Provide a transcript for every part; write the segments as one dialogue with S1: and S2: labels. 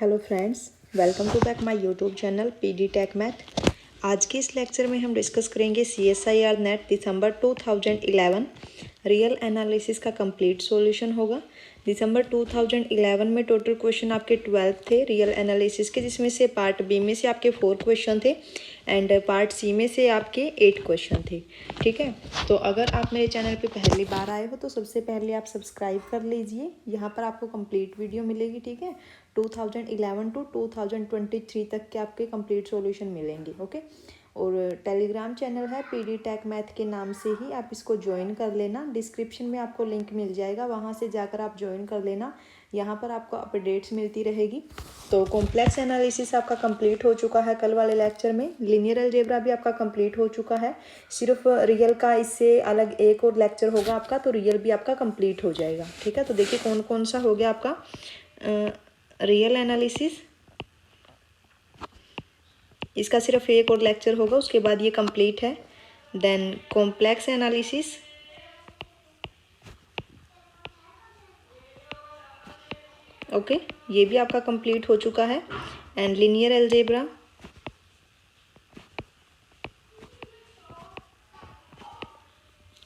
S1: Hello friends, welcome to back my YouTube channel PD tech math. आज के इस lecture में हम डिस्कस करेंगे CSIR नेट दिसंबर 2011 रियल एनालिसिस का कंप्लीट सॉल्यूशन होगा। दिसंबर 2011 में टोटल क्वेश्चन आपके 12 थे रियल एनालिसिस के, जिसमें से पार्ट बी में से आपके 4 क्वेश्चन थे एंड पार्ट सी में से आपके 8 क्वेश्चन थे। ठीक है, तो अगर आप मेरे चैनल पे पहली बार आए हो तो सबसे पहले आप सब्सक्राइब कर लीजिए। यहाँ पर आपको कंप्लीट वीडियो मिलेगी। ठीक है, 2011 टू 2023 तक के आपके कंप्लीट सॉल्यूशन मिलेंगे। ओके, और टेलीग्राम चैनल है पीडी टेक मैथ के नाम से ही आप इसको ज्वाइन कर लेना। डिस्क्रिप्शन में आपको लिंक मिल जाएगा, वहाँ से जाकर आप ज्वाइन कर लेना। यहाँ पर आपको अपडेट्स मिलती रहेगी। तो कॉम्प्लेक्स एनालिसिस आपका कंप्लीट हो चुका है कल वाले लेक्चर में। लीनियर अलजेब्रा भी आपका कंप्लीट हो चुका है। सिर्फ रियल का इससे अलग एक और लेक्चर होगा आपका, तो रियल भी आपका कंप्लीट हो जाएगा। ठीक है, तो देखिए कौन कौन सा हो गया आपका रियल एनालिसिस। इसका सिर्फ एक और लेक्चर होगा, उसके बाद ये कंप्लीट है। देन कॉम्प्लेक्स एनालिसिस, ओके, ये भी आपका कंप्लीट हो चुका है। एंड लीनियर अलजेब्रा,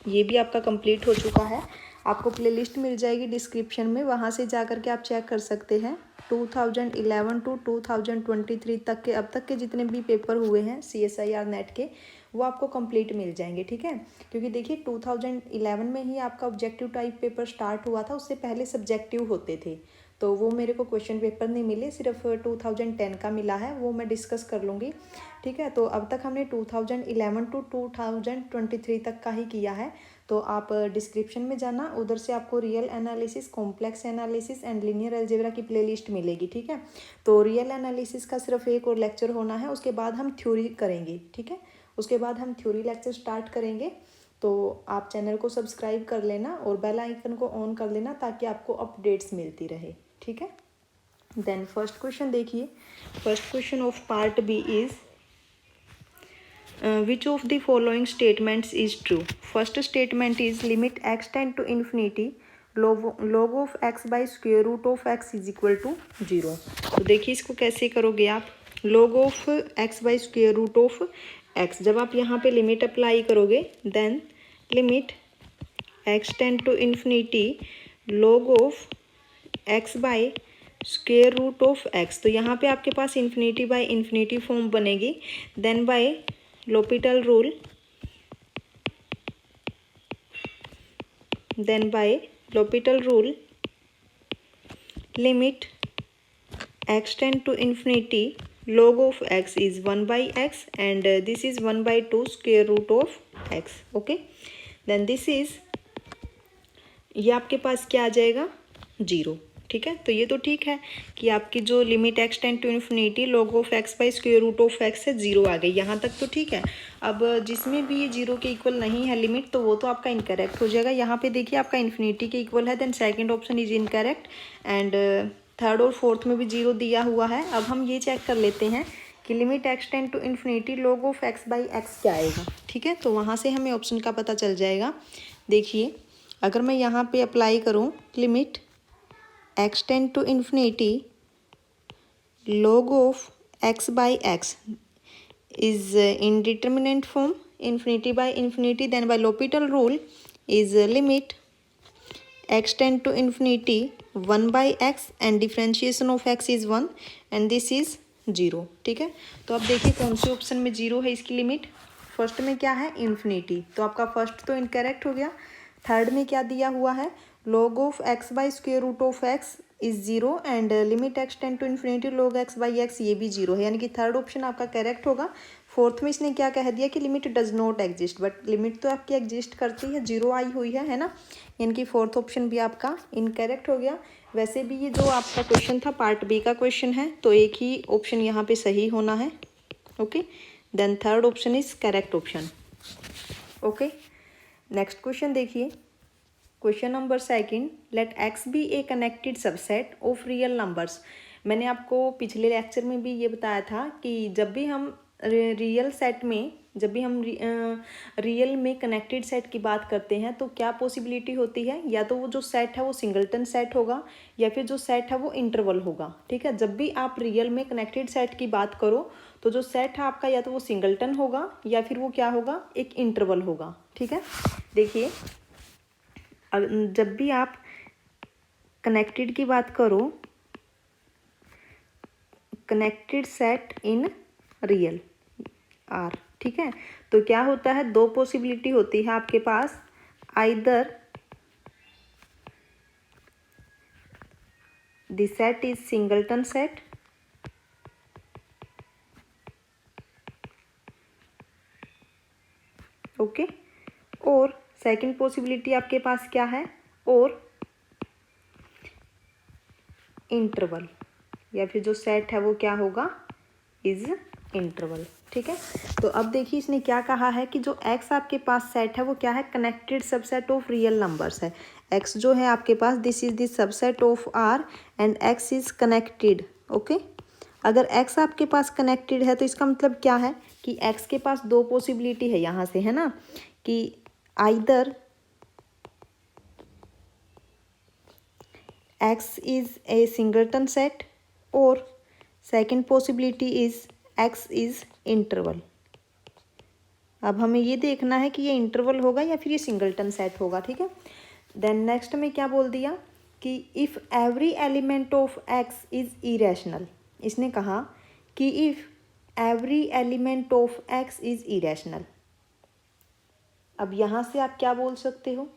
S1: ये भी आपका कंप्लीट हो चुका है। आपको प्लेलिस्ट मिल जाएगी डिस्क्रिप्शन में, वहाँ से जा कर के आप चेक कर सकते हैं। 2011 टू 2023 तक के अब तक के जितने भी पेपर हुए हैं CSIR नेट के, वो आपको कंप्लीट मिल जाएंगे। ठीक है, क्योंकि देखिए 2011 में ही आपका ऑब्जेक्टिव टाइप पेपर स्टार्ट हुआ था, उससे पहले सब्जेक्टिव होते थे। तो वो मेरे को क्वेश्चन पेपर नहीं मिले, सिर्फ 2010 का मिला है, वो मैं डिस्कस कर लूँगी। ठीक है, तो अब तक हमने 2011 टू 2023 तक का ही किया है। तो आप डिस्क्रिप्शन में जाना, उधर से आपको real analysis, complex analysis and linear algebra की प्लेलिस्ट मिलेगी। ठीक है, तो रियल एनालिसिस का सिर्फ एक और लेक्चर होना है, उसके बाद हम थ्योरी करेंगे। ठीक है, उसके बाद हम थ्योरी लेक्चर स्टार्ट करेंगे। तो आप चैनल को सब्सक्राइब कर लेना और बेल आइकन को ऑन कर लेना, ताकि आपको अपडेट्स मिलती रहे। ठीक है, देन फर्स्ट क्वेश्चन देखिए। First question of part B is which of the following statements is true? First statement is limit x tend to infinity log of x by square root of x is equal to 0। तो देखिए इसको कैसे करोगे आप। log of x by square root of x, जब आप यहाँ पे लिमिट अप्लाई करोगे, then limit x tend to infinity log of x by square root of x, तो यहाँ पे आपके पास इन्फिनिटी बाय इन्फिनिटी फॉर्म बनेगी। Then by L'Hopital rule, then by L'Hopital rule, limit x tend to infinity log of x is 1 by x and this is 1 by 2 square root of x। okay, then this is, ये आपके पास क्या आ जाएगा, 0। ठीक है, तो ये तो ठीक है कि आपकी जो limit x tend to infinity log of x by square root of x से 0 आ गई, यहाँ तक तो ठीक है। अब जिसमें भी ये 0 के इक्वल नहीं है लिमिट, तो वो तो आपका इनकरेक्ट हो जाएगा। यहाँ पे देखिए आपका इन्फिनिटी के इक्वल है, then second option is incorrect and third और फोर्थ में भी 0 दिया हुआ है। अब हम ये चेक कर लेते हैं कि limit x tend to infinity log of x by x क्या आएगा। ठीक है, तो वहाँ से हमें ऑप्शन का पता चल जाएगा। देखिए अगर मैं यहाँ पे अप्लाई करूँ limit x tend to infinity log of x by x is indeterminate form, infinity by infinity, then by L'Hopital rule is limit x tend to infinity 1 by x and differentiation of x is 1 and this is 0। ठीक है, तो अब देखिए कौन से option में 0 है इसकी लिमिट। फर्स्ट में क्या है, इन्फिनिटी, तो आपका फर्स्ट तो इनकरेक्ट हो गया। थर्ड में क्या दिया हुआ है, log of x by square root of x is 0 and limit x tend to infinity log x by x, ये भी 0 है, यानी कि थर्ड ऑप्शन आपका करेक्ट होगा। फोर्थ में इसने क्या कह दिया कि limit does not exist, but limit तो आपकी एग्जिस्ट करती है, 0 आई हुई है ना, यानी कि फोर्थ ऑप्शन भी आपका इनकरेक्ट हो गया। वैसे भी ये जो आपका क्वेश्चन था पार्ट बी का क्वेश्चन है, तो एक ही ऑप्शन यहाँ पे सही होना है। Okay, then third option is correct option. Okay, next question देखिए। Question number second, let x be a connected subset of real numbers. मैंने आपको पिछले लेक्चर में भी ये बताया था कि जब भी हम रियल सेट में जब भी हम रियल में कनेक्टेड सेट की बात करते हैं तो क्या पॉसिबिलिटी होती है, या तो वो जो सेट है वो सिंगलटन सेट होगा या फिर जो सेट है वो इंटरवल होगा। ठीक है, जब भी आप रियल में कनेक्टेड सेट की बात करो तो जो सेट है आपका या तो वो सिंगलटन होगा या फिर वो क्या होगा, एक इंटरवल होगा। ठीक है, देखिए जब भी आप कनेक्टेड की बात करो, connected set in real R, ठीक है, तो क्या होता है, दो पॉसिबिलिटी होती है आपके पास, either the set is singleton set okay, और सेकंड पॉसिबिलिटी आपके पास क्या है, और इंटरवल, या फिर जो सेट है वो क्या होगा, इज इंटरवल। ठीक है, तो अब देखिए इसने क्या कहा है कि जो x आपके पास सेट है वो क्या है, connected subset of real numbers है। x जो है आपके पास, this is the subset of r and x is connected. Okay, अगर x आपके पास कनेक्टेड है तो इसका मतलब क्या है कि x के पास दो पॉसिबिलिटी है यहाँ से, है ना, कि either x is a singleton set और second possibility is x is interval. अब हमें ये देखना है कि ये इंटरवल होगा या फिर ये सिंगलटन सेट होगा। ठीक है, देन नेक्स्ट में क्या बोल दिया कि if every element of x is irrational. इसने कहा कि if every element of x is irrational. अब यहाँ से आप क्या बोल सकते हो,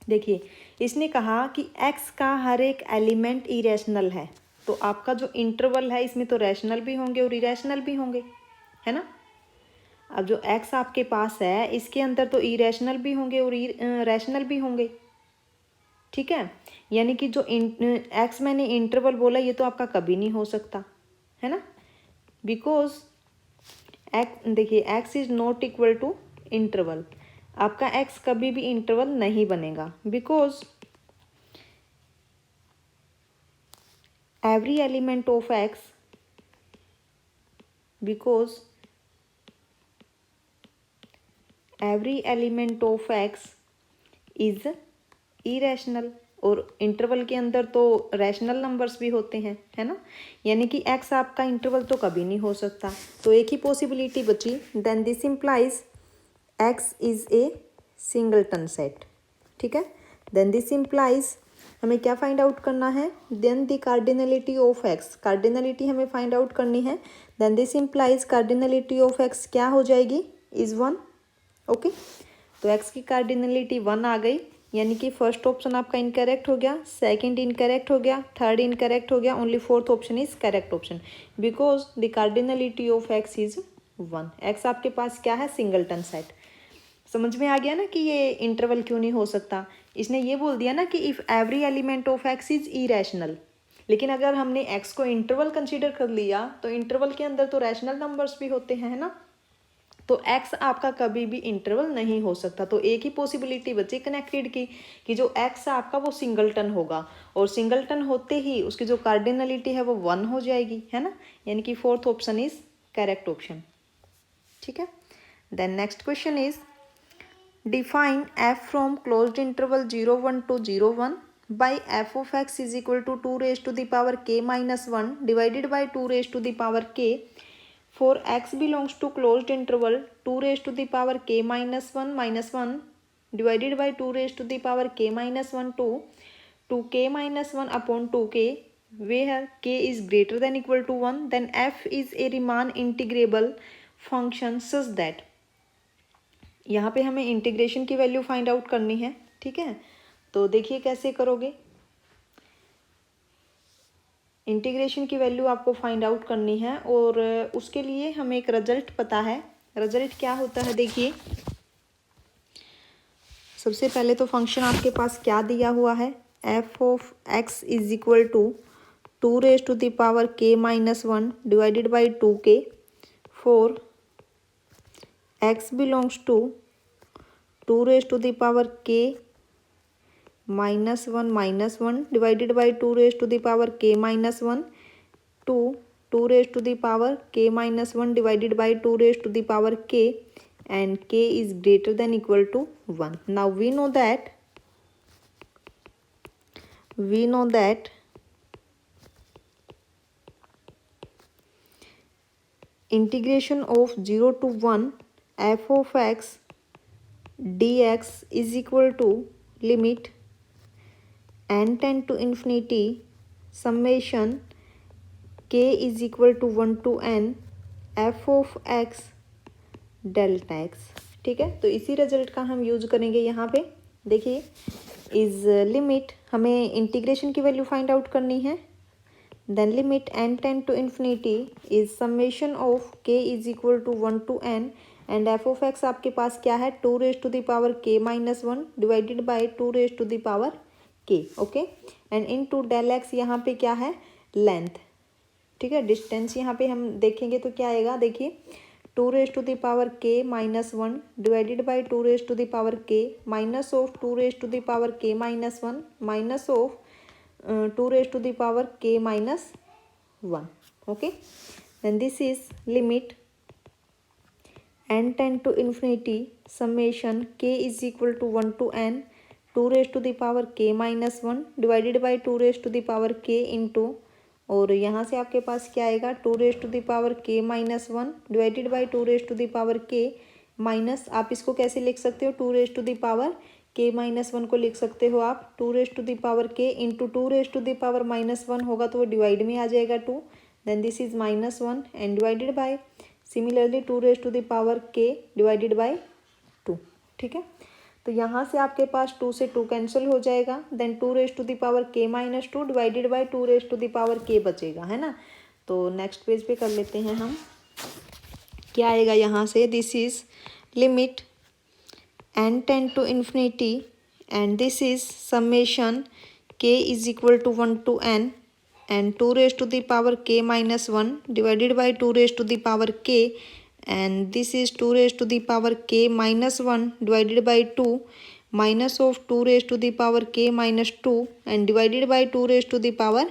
S1: देखिए इसने कहा कि x का हर एक एलिमेंट इरेशनल है, तो आपका जो इंटरवल है इसमें तो रैशनल भी होंगे और इरेशनल भी होंगे, है ना। अब जो x आपके पास है इसके अंदर तो इरेशनल भी होंगे और रैशनल भी होंगे। ठीक है, यानी कि जो x मैंने इंटरवल बोला ये तो आपका कभी नहीं हो सकता, है ना, बिकॉज x, देखिए x is not equal to interval, आपका x कभी भी इंटरवल नहीं बनेगा, because every element of x, because every element of x is irrational, और इंटरवल के अंदर तो रैशनल नंबर्स भी होते हैं, है ना, यानी कि x आपका इंटरवल तो कभी नहीं हो सकता, तो एक ही पॉसिबिलिटी बची, then this implies x is a singleton set. ठीक है, देन दिस इम्प्लाइज हमें क्या फाइंड आउट करना है, then the cardinality of x, cardinality हमें फाइंड आउट करनी है, then this implies cardinality of x क्या हो जाएगी, इज 1। ओके, तो x की कार्डिनलिटी 1 आ गई, यानी कि फर्स्ट ऑप्शन आपका इनकरेक्ट हो गया, सेकंड इनकरेक्ट हो गया, थर्ड इनकरेक्ट हो गया, only fourth option is correct option, because the cardinality of x is 1। x आपके पास क्या है, सिंगलटन सेट। समझ में आ गया ना कि ये इंटरवल क्यों नहीं हो सकता, इसने ये बोल दिया ना कि if every element of x is irrational, लेकिन अगर हमने x को इंटरवल कंसीडर कर लिया तो इंटरवल के अंदर तो रैशनल नंबर्स भी होते हैं, है ना, तो x आपका कभी भी इंटरवल नहीं हो सकता, तो एक ही पॉसिबिलिटी बची कनेक्टेड की कि जो x है आपका वो सिंगलटन होगा, और सिंगलटन होते ही उसकी जो कार्डिनलिटी है वो 1 हो जाएगी, है ना, यानी कि fourth option is correct option. ठीक है, then next question is define f from closed interval 0 1 to 0 1 by f of x is equal to 2 raised to the power k minus 1 divided by 2 raised to the power k for x belongs to closed interval 2 raised to the power k minus 1 divided by 2 raised to the power k minus 1 to k minus 1 upon 2k, where k is greater than equal to 1, then f is a Riemann integrable function such that, यहाँ पे हमें integration की value find out करनी है। ठीक है, तो देखिए कैसे करोगे, इंटीग्रेशन की वैल्यू आपको फाइंड आउट करनी है, और उसके लिए हमें एक रिजल्ट पता है। रिजल्ट क्या होता है, देखिए सबसे पहले तो फंक्शन आपके पास क्या दिया हुआ है, f of x is equal to 2 raise to the power k minus 1 divided by 2k for x belongs to 2 raised to the power k minus 1 divided by 2 raised to the power k minus 1 to 2 raised to the power k minus 1 divided by 2 raised to the power k, and k is greater than equal to 1. Now we know that integration of 0 to 1 f of x dx is equal to limit n tend to infinity summation k is equal to 1 to n f of x delta x. ठीक है, तो इसी result का हम use करेंगे यहाँ पे। देखिए, इज लिमिट हमें इंटीग्रेशन की वैल्यू फाइंड आउट करनी है। Then limit n tend to infinity is summation of k is equal to 1 to n, and f of x आपके पास क्या है, 2 raise to the power k minus 1 divided by 2 raise to the power k। Okay, and into del x यहाँ पे क्या है, length. ठीक है, डिस्टेंस यहाँ पे हम देखेंगे तो क्या आएगा, देखिए 2 raise to the power k minus 1 divided by 2 raise to the power k minus of 2 raise to the power k minus 1 minus of 2 raise to the power k minus 1। Okay, then this is limit n tend to infinity summation k is equal to 1 to n 2 raise to the power k minus 1 divided by 2 raise to the power k into, और यहाँ से आपके पास क्या आएगा, 2 raise to the power k minus 1 divided by 2 raise to the power k minus, आप इसको कैसे लिख सकते हो, 2 raise to the power k minus 1 को लिख सकते हो आप 2 raise to the power k into 2 raise to the power minus 1 होगा तो वो डिवाइड में आ जाएगा 2, then this is minus 1 and divided by similarly 2 raise to the power k divided by 2। ठीक है, तो यहाँ से आपके पास 2 से 2 कैंसिल हो जाएगा, then 2 raise to the power k minus 2 divided by 2 raise to the power k बचेगा, है ना। तो नेक्स्ट पेज पे कर लेते हैं हम, क्या आएगा यहाँ से, this is limit n tend to infinity and this is summation k is equal to 1 to n and 2 raise to the power k minus 1 divided by 2 raise to the power k, and this is 2 raised to the power k minus 1 divided by 2 minus of 2 raised to the power k minus 2 and divided by 2 raised to the power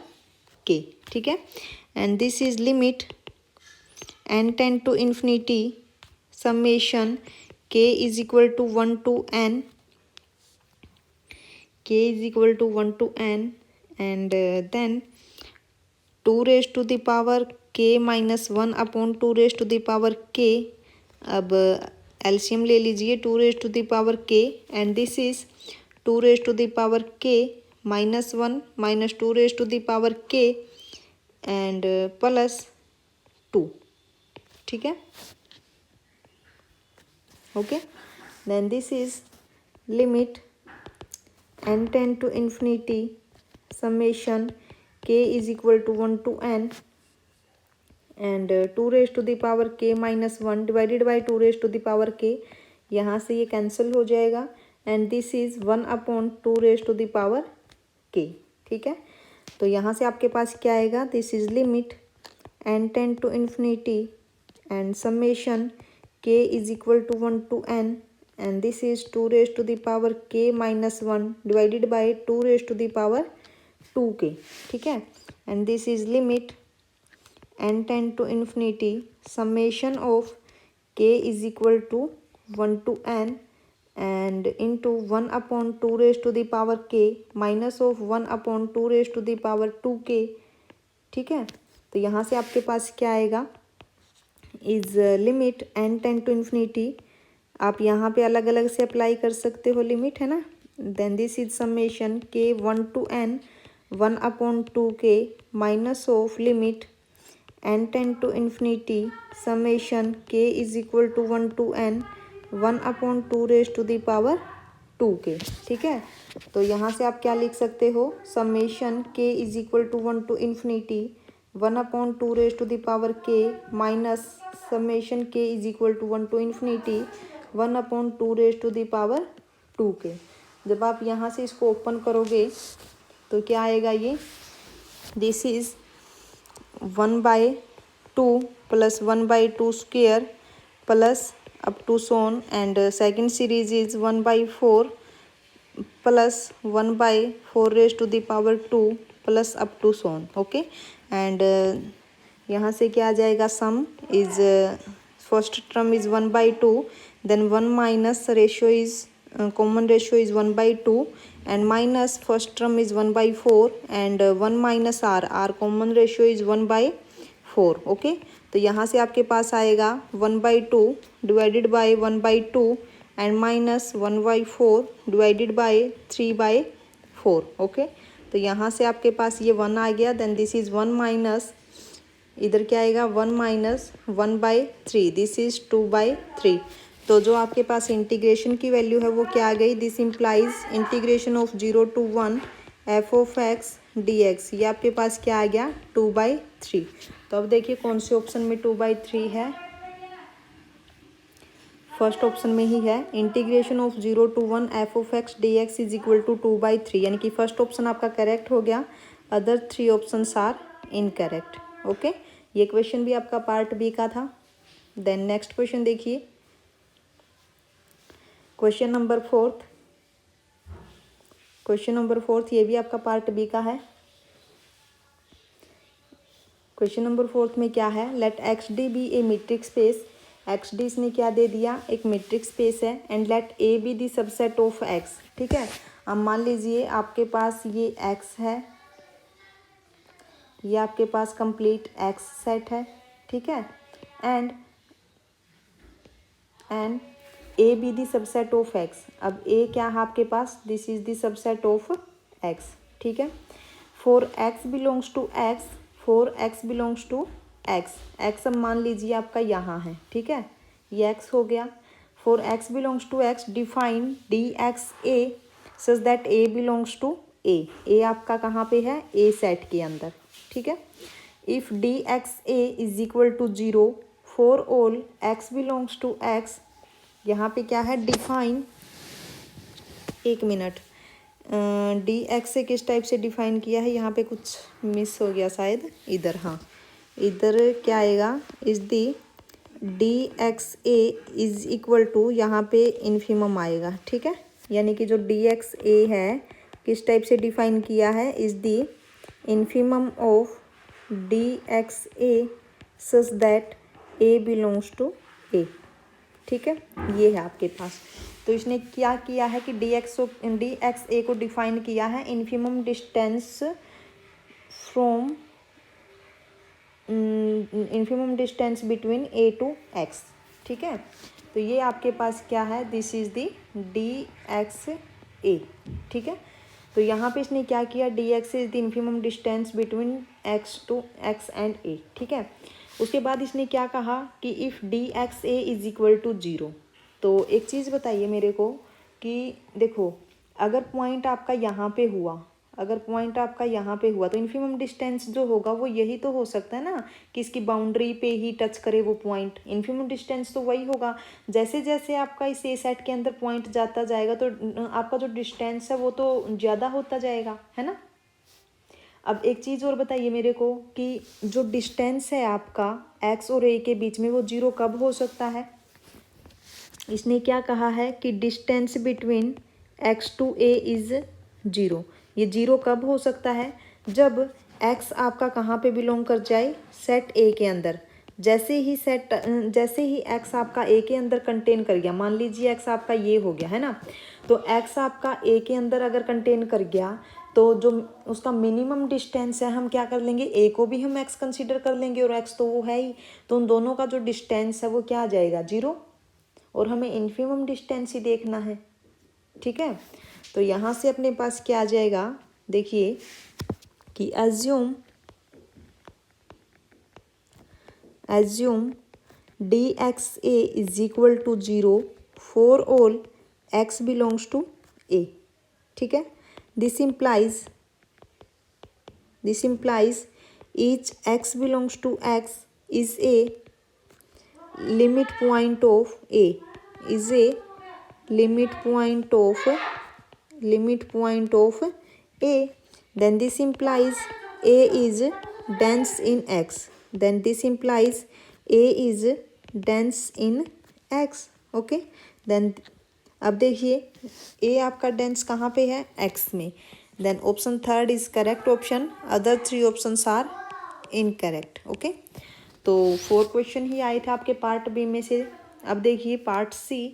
S1: k। ठीक है, and this is limit n tend to infinity summation k is equal to 1 to n, k is equal to 1 to n, and then 2 raised to the power k minus 1 upon 2 raise to the power k। अब LCM ले लीजिए 2 raise to the power k and this is 2 raise to the power k minus 1 minus 2 raise to the power k and plus 2। ठीक है, okay, then this is limit n tend to infinity summation k is equal to 1 to n and 2 raise to the power k minus 1 divided by 2 raise to the power k, यहाँ से ये cancel हो जाएगा and this is 1 upon 2 raise to the power k। ठीक है, तो यहाँ से आपके पास क्या आएगा, this is limit n tend to infinity and summation k is equal to 1 to n and this is 2 raise to the power k minus 1 divided by 2 raise to the power 2k। ठीक है, and this is limit n tend to infinity summation of k is equal to 1 to n and into 1 upon 2 raise to the power k minus of 1 upon 2 raise to the power 2k। ठीक है, तो यहाँ से आपके पास क्या आएगा, is limit n tend to infinity, आप यहाँ पे अलग अलग से अप्लाई कर सकते हो लिमिट, है ना। Then this is summation k 1 to n 1 upon 2k minus of limit n tend to infinity summation k is equal to 1 to n 1 upon 2 raise to the power 2k। ठीक है, तो यहाँ से आप क्या लिख सकते हो, summation k is equal to 1 to infinity 1 upon 2 raise to the power k minus summation k is equal to 1 to infinity 1 upon 2 raise to the power 2k। जब आप यहाँ से इसको ओपन करोगे तो क्या आएगा, ये this is 1/2 plus 1/2 square plus up to so on and second series is 1/4 plus 1/4 raise to the power 2 plus up to so on. Okay, and यहाँ से क्या आ जाएगा, sum is first term is 1/2, then 1 minus ratio is common ratio is 1/2 and minus first term is 1/4 and 1 minus r common ratio is 1/4। Okay, तो यहाँ से आपके पास आएगा 1/2 divided by 1/2 and minus 1/4 divided by 3/4। Okay, तो यहाँ से आपके पास ये 1 आ गया, देन दिस इज 1 माइनस, इधर क्या आएगा 1 माइनस 1/3, दिस इज 2/3। तो जो आपके पास इंटीग्रेशन की वैल्यू है वो क्या आ गई, this implies integration of 0 to 1 f of x d x, ये आपके पास क्या आ गया 2/3। तो अब देखिए कौन से ऑप्शन में 2/3 है, फर्स्ट ऑप्शन में ही है, integration of 0 to 1 f of x d x is equal to 2/3, यानी कि फर्स्ट ऑप्शन आपका करेक्ट हो गया, other 3 options are incorrect. Okay, ये क्वेश्चन भी आपका पार्ट बी का था। देन नेक्स्ट क्वेश्चन देखिए, क्वेश्चन नंबर 4, क्वेश्चन नंबर 4 ये भी आपका पार्ट बी का है। क्वेश्चन नंबर 4 में क्या है, let x d be a metric space, x d इसने क्या दे दिया, एक मीट्रिक स्पेस है, and let A be the subset of x. ठीक है, अब मान लीजिए आपके पास ये एक्स है, ये आपके पास कंप्लीट एक्स सेट है। ठीक है, and A be the subset of X, अब ए क्या है आपके पास, this is the subset of x. ठीक है, for x belongs to X, for x belongs to X, X अब मान लीजिए आपका यहाँ है। ठीक है, ये एक्स हो गया, for x belongs to x define d x A such that a belongs to A आपका कहाँ पे है, ए सेट के अंदर। ठीक है, if d x A is equal to 0 for all x belongs to x, यहाँ पे क्या है डिफाइन, एक मिनट, डी एक्स से किस टाइप से डिफाइन किया है, यहाँ पे कुछ मिस हो गया शायद, इधर, हाँ इधर क्या आएगा, is the d x A is equal to, यहाँ पे इन्फिमम आएगा। ठीक है, यानी कि जो डी एक्स ए है किस टाइप से डिफाइन किया है, is the infimum of d x A such that a belongs to A. ठीक है, ये है आपके पास। तो इसने क्या किया है कि डी एक्स ए को डिफाइन किया है infimum distance from infimum distance between A to x. ठीक है, तो ये आपके पास क्या है, this is the d x A. ठीक है, तो यहाँ पे इसने क्या किया, d x is the infimum distance between x to x and A. ठीक है, उसके बाद इसने क्या कहा कि if d x A is equal to 0, तो एक चीज़ बताइए मेरे को कि देखो अगर पॉइंट आपका यहाँ पे हुआ, अगर पॉइंट आपका यहाँ पे हुआ तो इन्फिमम डिस्टेंस जो होगा वो यही तो हो सकता है ना कि इसकी बाउंड्री पे ही टच करे वो पॉइंट, इन्फिमम डिस्टेंस तो वही होगा। जैसे जैसे आपका इस ए सेट के अंदर पॉइंट जाता जाएगा तो आपका जो डिस्टेंस है वो तो ज़्यादा होता जाएगा, है ना। अब एक चीज़ और बताइए मेरे को कि जो डिस्टेंस है आपका एक्स और ए के बीच में वो 0 कब हो सकता है। इसने क्या कहा है कि distance between x to A is 0। ये 0 कब हो सकता है, जब x आपका कहाँ पे बिलोंग कर जाए, सेट ए के अंदर। जैसे ही x आपका ए के अंदर कंटेन कर गया, मान लीजिए x आपका ये हो गया है ना, तो x आपका ए के अंदर अगर कंटेन कर गया तो जो उसका मिनिमम डिस्टेंस है हम क्या कर लेंगे, ए को भी हम x कंसीडर कर लेंगे और x तो वो है ही, तो उन दोनों का जो डिस्टेंस है वो क्या आ जाएगा 0, और हमें इन्फिमम डिस्टेंस ही देखना है। ठीक है, तो यहाँ से अपने पास क्या आ जाएगा, देखिए कि assume d x A is equal to 0 for all x belongs to A. ठीक है, this implies each x belongs to x is a limit point of a, is a limit point of a, then this implies a is dense in x, then this implies a is dense in x। Okay, then अब देखिए a आपका dense कहाँ पे है, x में। देन option 3 is correct option, other 3 options are incorrect. Okay, तो 4 question ही आए थे आपके पार्ट बी में से। अब देखिए part C,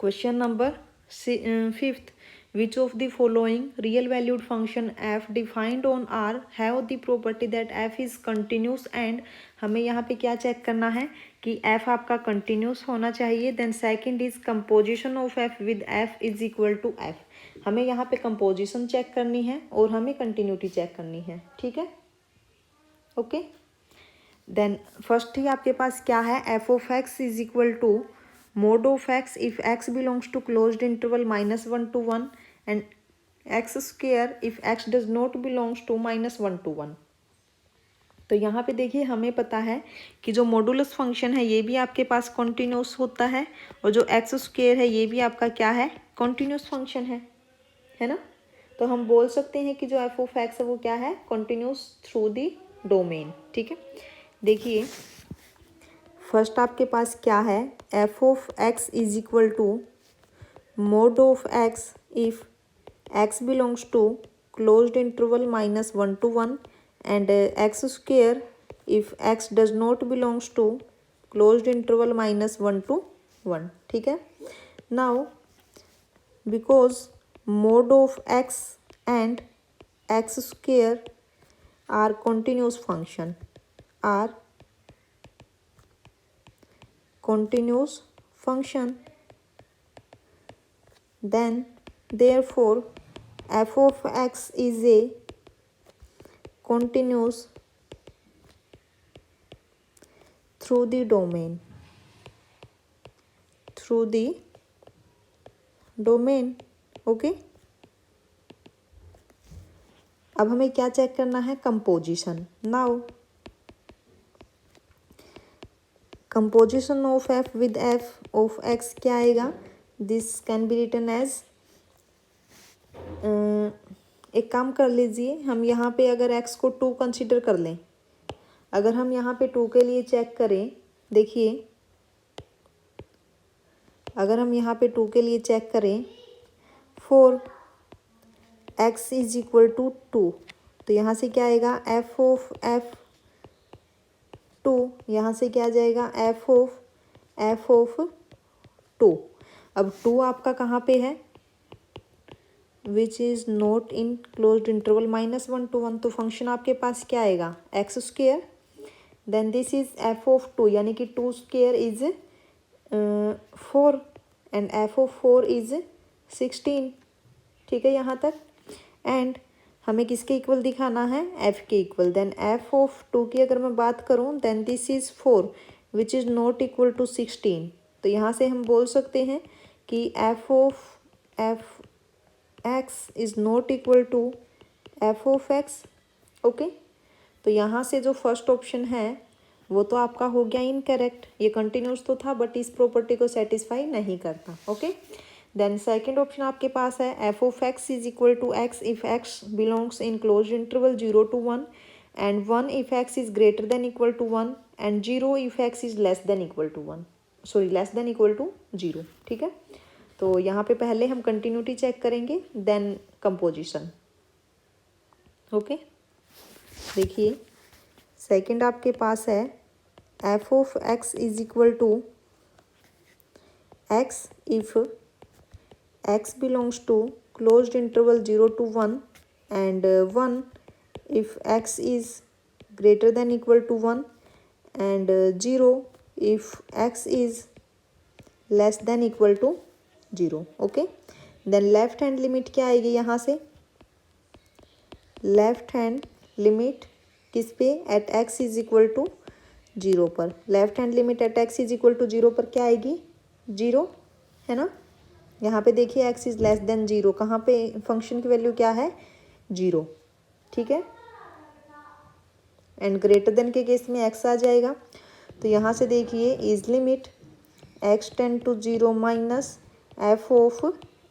S1: question number 5th, which of the following real valued function f defined on R have the property that f is continuous and हमें यहाँ पे क्या चेक करना है कि f आपका continuous होना चाहिए। Then second is composition of f with f is equal to f, हमें यहाँ पे composition चेक करनी है और हमें continuity चेक करनी है, ठीक है, ओके। देन फर्स्ट ही आपके पास क्या है, f of x is equal to mod of x if x belongs to closed interval -1 to 1 and x square if x does not belongs to -1 to 1। तो यहाँ पे देखिए हमें पता है कि जो मॉडुलस फंक्शन है ये भी आपके पास कॉन्टिन्यूस होता है और जो एक्स स्क्वेयर है ये भी आपका क्या है, कॉन्टिन्यूस फंक्शन है ना। तो हम बोल सकते हैं कि जो एफ ऑफ एक्स है वो क्या है, कॉन्टिन्यूस थ्रू दी डोमेन, ठीक है। देखिए फर्स्ट आपके पास क्या है, f of x is equal to mod of x if x belongs to closed interval -1 to 1 and x square if x does not belongs to closed interval -1 to 1, ठीक है। Now because mod of x and x square are continuous function, are continuous function, then therefore f of x is a continuous through the domain, through the domain, okay. अब हमें क्या check करना है, composition. Now composition of f with f of x क्या आएगा, this can be written as, एक काम कर लीजिए, हम यहाँ पे अगर x को 2 कंसीडर कर लें, अगर हम यहाँ पे 2 के लिए चेक करें, देखिए अगर हम यहाँ पे 2 के लिए चेक करें, 4 x इज इक्वल टू 2, तो यहाँ से क्या आएगा, f ऑफ f 2, यहाँ से क्या आ जाएगा, f ऑफ 2। अब 2 आपका कहाँ पे है, which is not in closed interval -1 to 1, तो फंक्शन आपके पास क्या आएगा, x square. Then this is f of 2, यानी कि 2 square is 4 and f of 4 is 16, ठीक है यहाँ तक। एंड हमें किसके इक्वल दिखाना है, एफ के इक्वल। देन एफ ऑफ 2 की अगर मैं बात करूँ, then this is 4 which is not equal to 16, तो यहाँ से हम बोल सकते हैं कि f of f x is not equal to f of x, okay. तो यहाँ से जो फर्स्ट ऑप्शन है वो तो आपका हो गया इनकरेक्ट, ये कंटिन्यूस तो था बट इस प्रॉपर्टी को सेटिस्फाई नहीं करता, ओके। देन सेकंड ऑप्शन आपके पास है, f of x is equal to x if x belongs in close interval 0 to 1 and 1 if x is greater than equal to 1 and 0 if x is less than equal to 1, sorry less than equal to 0, ठीक है। तो यहाँ पे पहले हम continuity check करेंगे, then composition, okay. देखिए second आपके पास है, f of x is equal to x if x belongs to closed interval 0 to 1 and 1 if x is greater than equal to 1 and 0 if x is less than equal to 0, okay. Then left hand limit क्या आएगी, यहाँ से left hand limit किस पे, at x is equal to 0 पर। Left hand limit at x is equal to 0 पर क्या आएगी, 0, है ना। यहाँ पे देखिए एक्स इज लेस देन 0, कहाँ पे फंक्शन की वैल्यू क्या है, 0, ठीक है। एंड ग्रेटर देन के केस में एक्स आ जाएगा, तो यहाँ से देखिए is limit x tend to 0 minus f of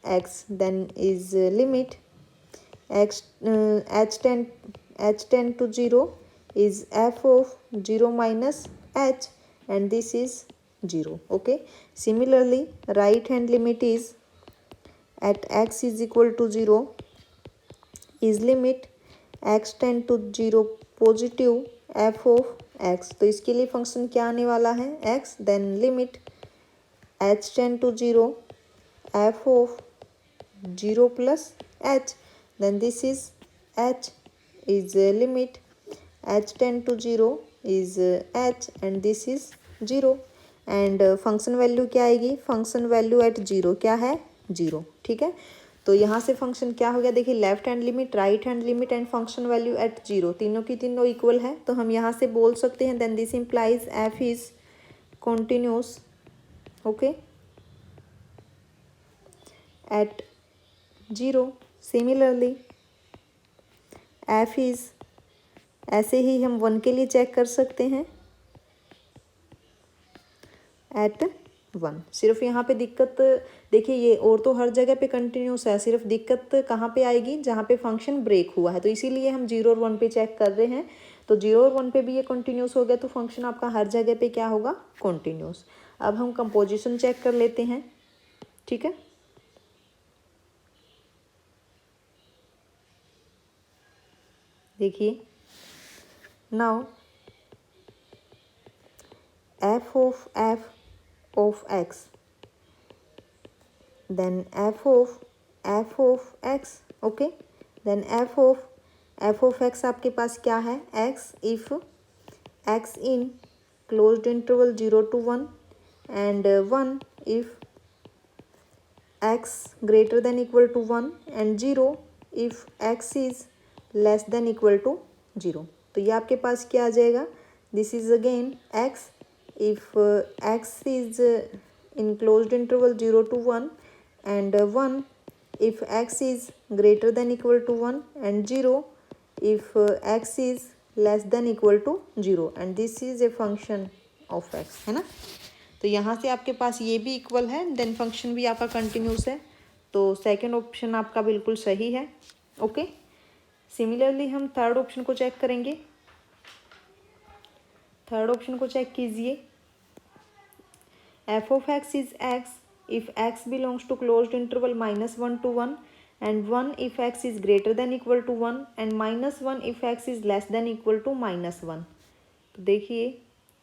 S1: x, then is limit x h tend to 0 is f of 0 minus h and this is 0, okay. Similarly right hand limit is at x is equal to 0 is limit x tend to 0 positive f of x, तो इसके लिए function क्या आने वाला है x, then limit h tend to 0 f of 0 plus h, then this is h is limit h tend to 0 is h and this is 0 and function value क्या आएगी, function value at 0 क्या है 0, ठीक है। तो यहाँ से फंक्शन क्या हो गया, देखिए left hand limit, right hand limit and function value at 0 तीनों की तीनों इक्वल है, तो हम यहाँ से बोल सकते हैं then this implies f is continuous, okay, at 0। Similarly f is, ऐसे ही हम 1 के लिए चेक कर सकते हैं एट 1। सिर्फ यहाँ पे दिक्कत देखिए, ये और तो हर जगह पे कंटिन्यूस है, सिर्फ दिक्कत कहाँ पे आएगी जहाँ पे फंक्शन ब्रेक हुआ है, तो इसीलिए हम 0 और 1 पे चेक कर रहे हैं। तो 0 और 1 पे भी ये कंटिन्यूस हो गया, तो फंक्शन आपका हर जगह पे क्या होगा कंटिन्यूस। अब हम कंपोजिशन चेक कर लेते हैं, ठीक है। देखिए now f of x, then f of x, okay, then f of x आपके पास क्या है x if x in closed interval 0 to 1 and 1 if x greater than equal to 1 and 0 if x is less than equal to 0। तो ये आपके पास क्या आ जाएगा, this is again x if x is in closed interval 0 to 1 and 1 if x is greater than equal to 1 and 0 if x is less than equal to 0 and this is a function of x, है ना। तो यहाँ से आपके पास ये भी equal है, then function भी आपका कंटिन्यूस है, तो सेकंड ऑप्शन आपका बिल्कुल सही है, ओके। सिमिलरली हम थर्ड ऑप्शन को चेक करेंगे। थर्ड ऑप्शन को चेक कीजिए, f of x is x if x belongs to closed interval -1 to 1 and 1 if x is greater than equal to 1 and -1 if x is less than equal to -1। तो देखिए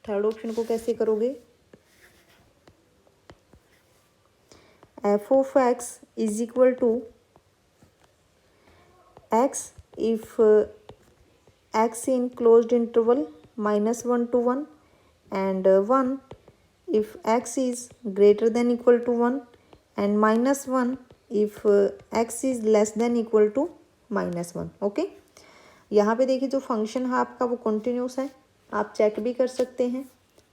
S1: third option को कैसे करोगे, f of x is equal to x if x in closed interval -1 to 1 and 1 if x is greater than equal to 1 and -1 if x is less than equal to -1, okay. यहाँ पे देखिए जो function है आपका वो continuous है, आप check भी कर सकते हैं।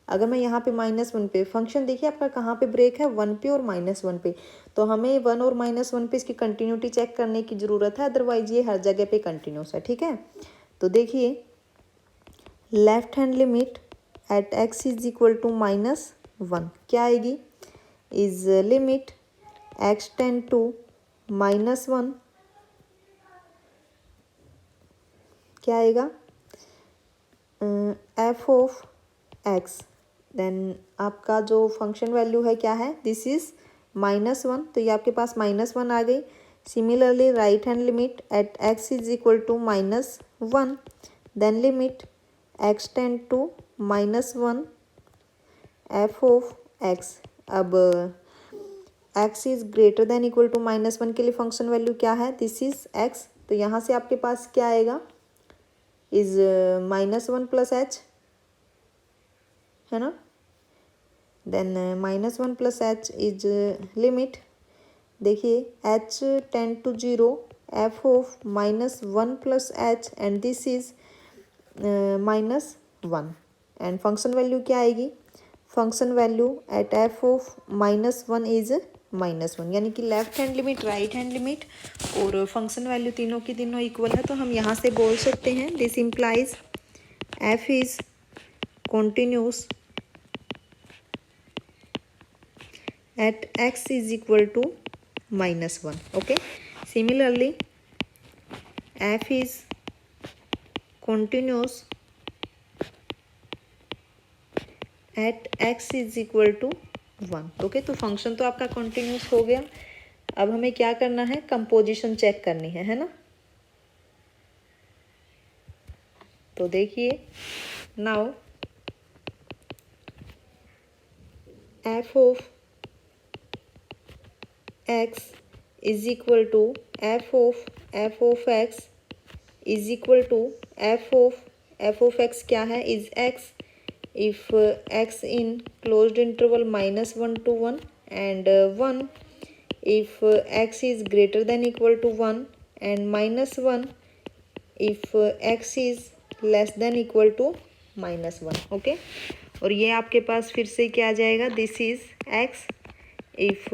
S1: अगर मैं यहाँ पे -1 पे फंक्शन देखिए आपका कहाँ पे ब्रेक है, 1 पे और -1 पे, तो हमें 1 और -1 पे इसकी कंटिन्यूटी चेक करने की ज़रूरत है, अदरवाइज ये हर जगह पे कंटिन्यूस है, ठीक है। तो देखिए left hand limit at x is equal to -1 क्या आएगी, is limit x tend to -1 क्या आएगा, f ऑफ x, देन आपका जो फंक्शन वैल्यू है क्या है, दिस इज -1, तो ये आपके पास -1 आ गई। Similarly right hand limit at x is equal to -1 then limit x tend to -1 f of x। अब x is greater than equal to -1 के लिए फंक्शन वैल्यू क्या है, दिस इज x, तो यहाँ से आपके पास क्या आएगा, इज -1 प्लस h, है ना, then -1 plus h is limit, देखिए h tend to 0 f of -1 plus h and this is -1 and function value क्या आएगी, function value at f of -1 is -1, यानी कि left hand limit, right hand limit और function value तीनों की तीनों equal है, तो हम यहाँ से बोल सकते हैं this implies f is continuous at x is equal to -1, okay। Similarly f is continuous at x is equal to 1, okay। तो फंक्शन तो आपका कंटिन्यूस हो गया, अब हमें क्या करना है, कंपोजिशन चेक करनी है ना। तो देखिए now f of x is equal to f of x is equal to f of x क्या है, is x if x in closed interval -1 to 1 and 1 if x is greater than equal to 1 and -1 if x is less than equal to -1. Okay, और ये आपके पास फिर से क्या आ जाएगा, this is x if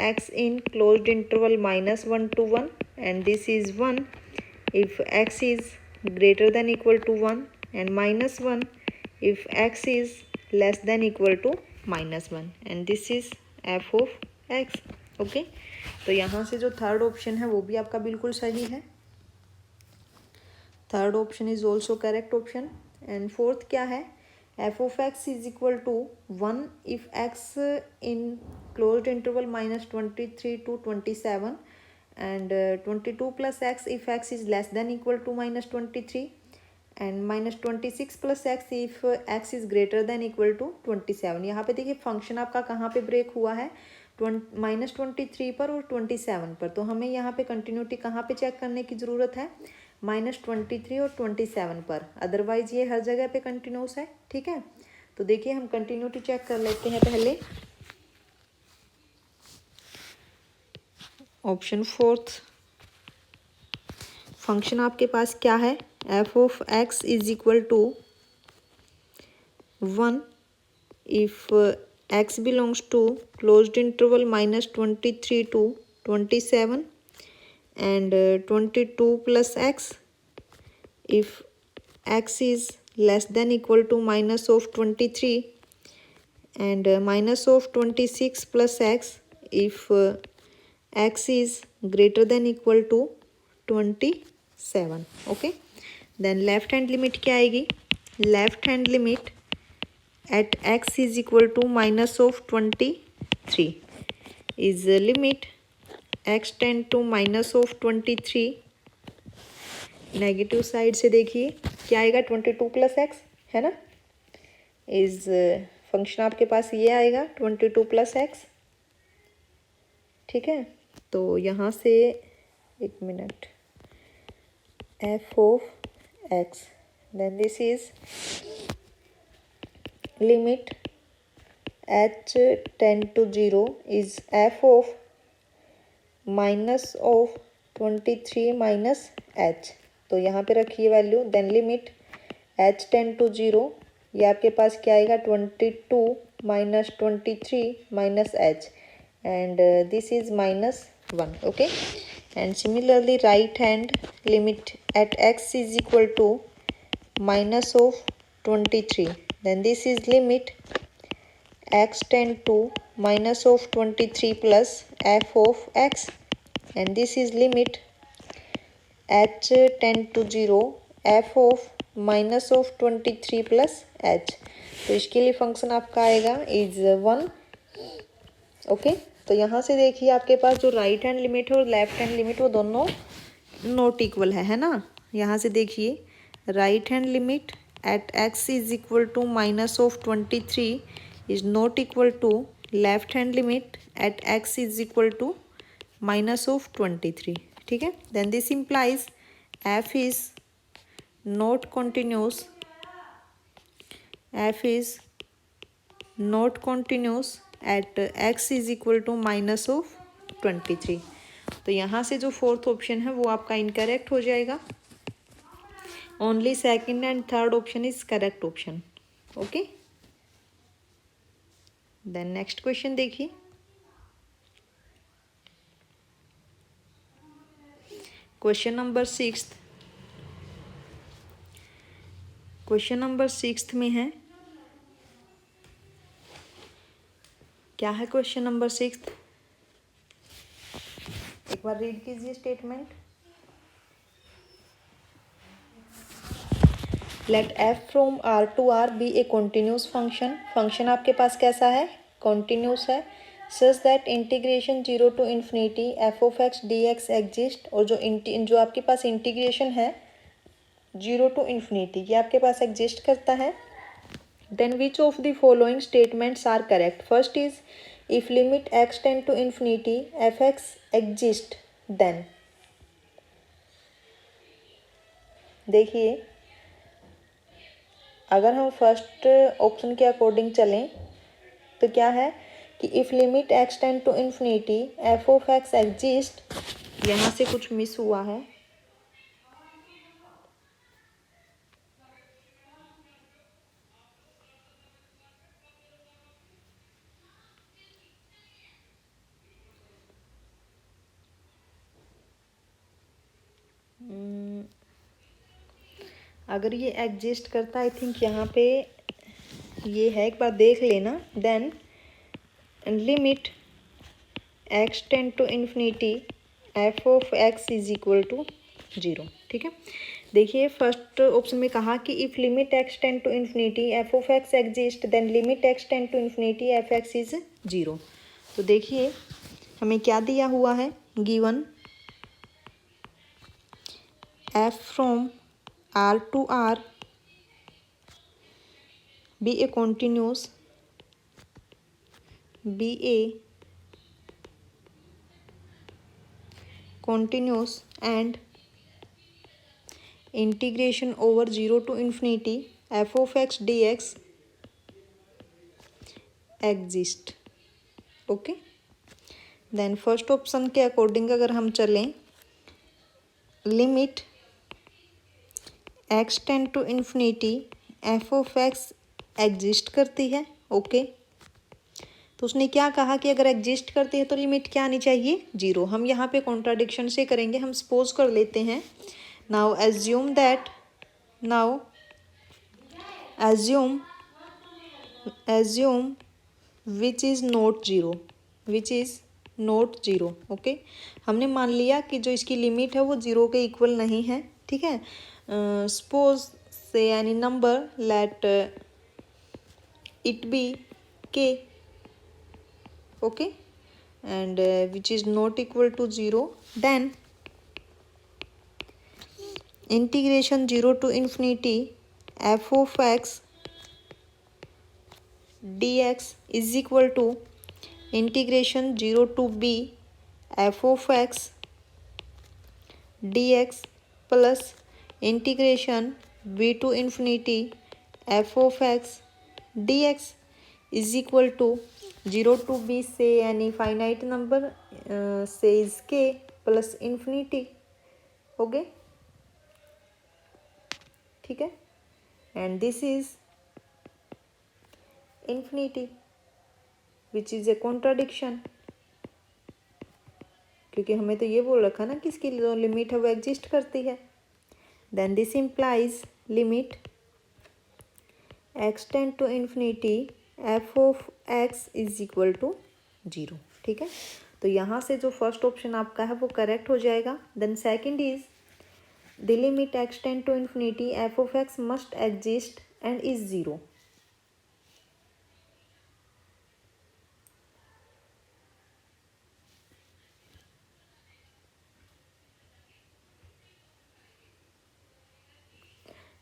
S1: x in closed interval -1 to 1 and this is 1 if x is greater than equal to 1 and -1 if x is less than equal to -1 and this is f of x. Okay, तो यहाँ से जो third option है वो भी आपका बिल्कुल सही है, third option is also correct option. And fourth क्या है, f of x is equal to 1 if x in closed interval -23 to 27 and 22 plus x if x is less than equal to -23 and -26 plus x if x is greater than equal to 27. यहाँ पे देखिए function आपका कहाँ पे break हुआ है, -23 पर और 27 पर. तो हमें यहाँ पे कंटिन्यूटी कहाँ पे चेक करने की ज़रूरत है, -23 और 27 पर, अदरवाइज ये हर जगह पे कंटिन्यूस है. ठीक है, तो देखिए हम कंटिन्यूटी चेक कर लेते हैं पहले. ऑप्शन फोर्थ, फंक्शन आपके पास क्या है, f of x is equal to 1 if x belongs to closed interval -23 to 27 and 22 plus x if x is less than equal to minus of 23 and minus of 26 plus x if x is greater than equal to 27. Okay, then left hand limit क्या आएगी, left hand limit at x is equal to minus of 23 is limit x tend to minus of 23. Negative side से देखिए क्या आएगा, 22 plus x है ना, is function आपके पास ये आएगा 22 प्लस एक्स. ठीक है, तो यहाँ से एक minute, f of x, then this is limit h tend to 0 is f of minus of 23 minus h. तो यहाँ पे रखिए value, then limit h tend to 0, ये आपके पास क्या आएगा, 22 minus 23 minus h and this is -1. Okay, and similarly right hand limit at x is equal to minus of 23, then this is limit x tend to minus of 23 plus f of x and this is limit h tend to 0 f of minus of 23 plus h. तो इसके लिए function आपका आएगा is 1. Okay, तो यहाँ से देखिए आपके पास जो राइट हैंड लिमिट है और लेफ्ट हैंड लिमिट वो दोनों नॉट इक्वल है ना. यहाँ से देखिए right hand limit at x is equal to minus of 23 is not equal to left hand limit at x is equal to minus of 23. ठीक है, then this implies f is not continuous, f is not continuous at x is equal to minus of 23. तो यहाँ से जो fourth option है वो आपका incorrect हो जाएगा. Only second and third option is correct option. Okay, then next question देखिए. क्वेश्चन नंबर 6, क्वेश्चन नंबर 6 में है, क्या है क्वेश्चन नंबर 6, एक बार रीड कीजिए statement. Let f from R to R be a continuous function. Function आपके पास कैसा है, कॉन्टिन्यूस है. Such that integration 0 to infinity f of x d x exist. और जो आपके पास इंटीग्रेशन है 0 टू इन्फिनिटी ये आपके पास एग्जिस्ट करता है. Then which of the following statements are correct? First is, if limit x tend to infinity fx exists, then देखिए, अगर हम फर्स्ट ऑप्शन के अकॉर्डिंग चलें तो क्या है कि if limit x tend to infinity f of x exist, यहाँ से कुछ मिस हुआ है, अगर ये एग्जिस्ट करता, आई थिंक यहाँ पे ये है, एक बार देख लेना। Then limit x tend to infinity f of x is equal to 0, ठीक है। देखिए फर्स्ट ऑप्शन में कहा कि if limit x tend to infinity f of x exist then limit x tend to infinity f x is 0। तो देखिए हमें क्या दिया हुआ है, given f from R to R be a continuous and integration over 0 to infinity f of x dx exist, okay. Then first option के according अगर हम चलें, limit x tend to infinity f of x exist करती है, okay. तो उसने क्या कहा कि अगर एग्जिस्ट करती है तो लिमिट क्या आनी चाहिए, 0। हम यहाँ पे कॉन्ट्राडिक्शन से करेंगे, हम सपोज कर लेते हैं। Now assume which is not zero, okay. हमने मान लिया कि जो इसकी लिमिट है वो 0 के इक्वल नहीं है, ठीक है। सपोज से any number let it be k, okay, and which is not equal to 0, then integration 0 to infinity f of x dx is equal to integration 0 to b f of x dx plus integration b to infinity f of x dx is equal to 0 to b से यानी finite number से is k plus infinity, okay, ठीक है। And this is infinity which is a contradiction, क्योंकि हमें तो ये बोल रखा ना कि इसकी जो लिमिट है वो एग्जिस्ट करती है। Then this implies limit x tend to infinity f of x is equal to 0, ठीक है। तो यहाँ से जो फर्स्ट ऑप्शन आपका है वो करेक्ट हो जाएगा। Then second is the limit x tend to infinity f of x must exist and is 0।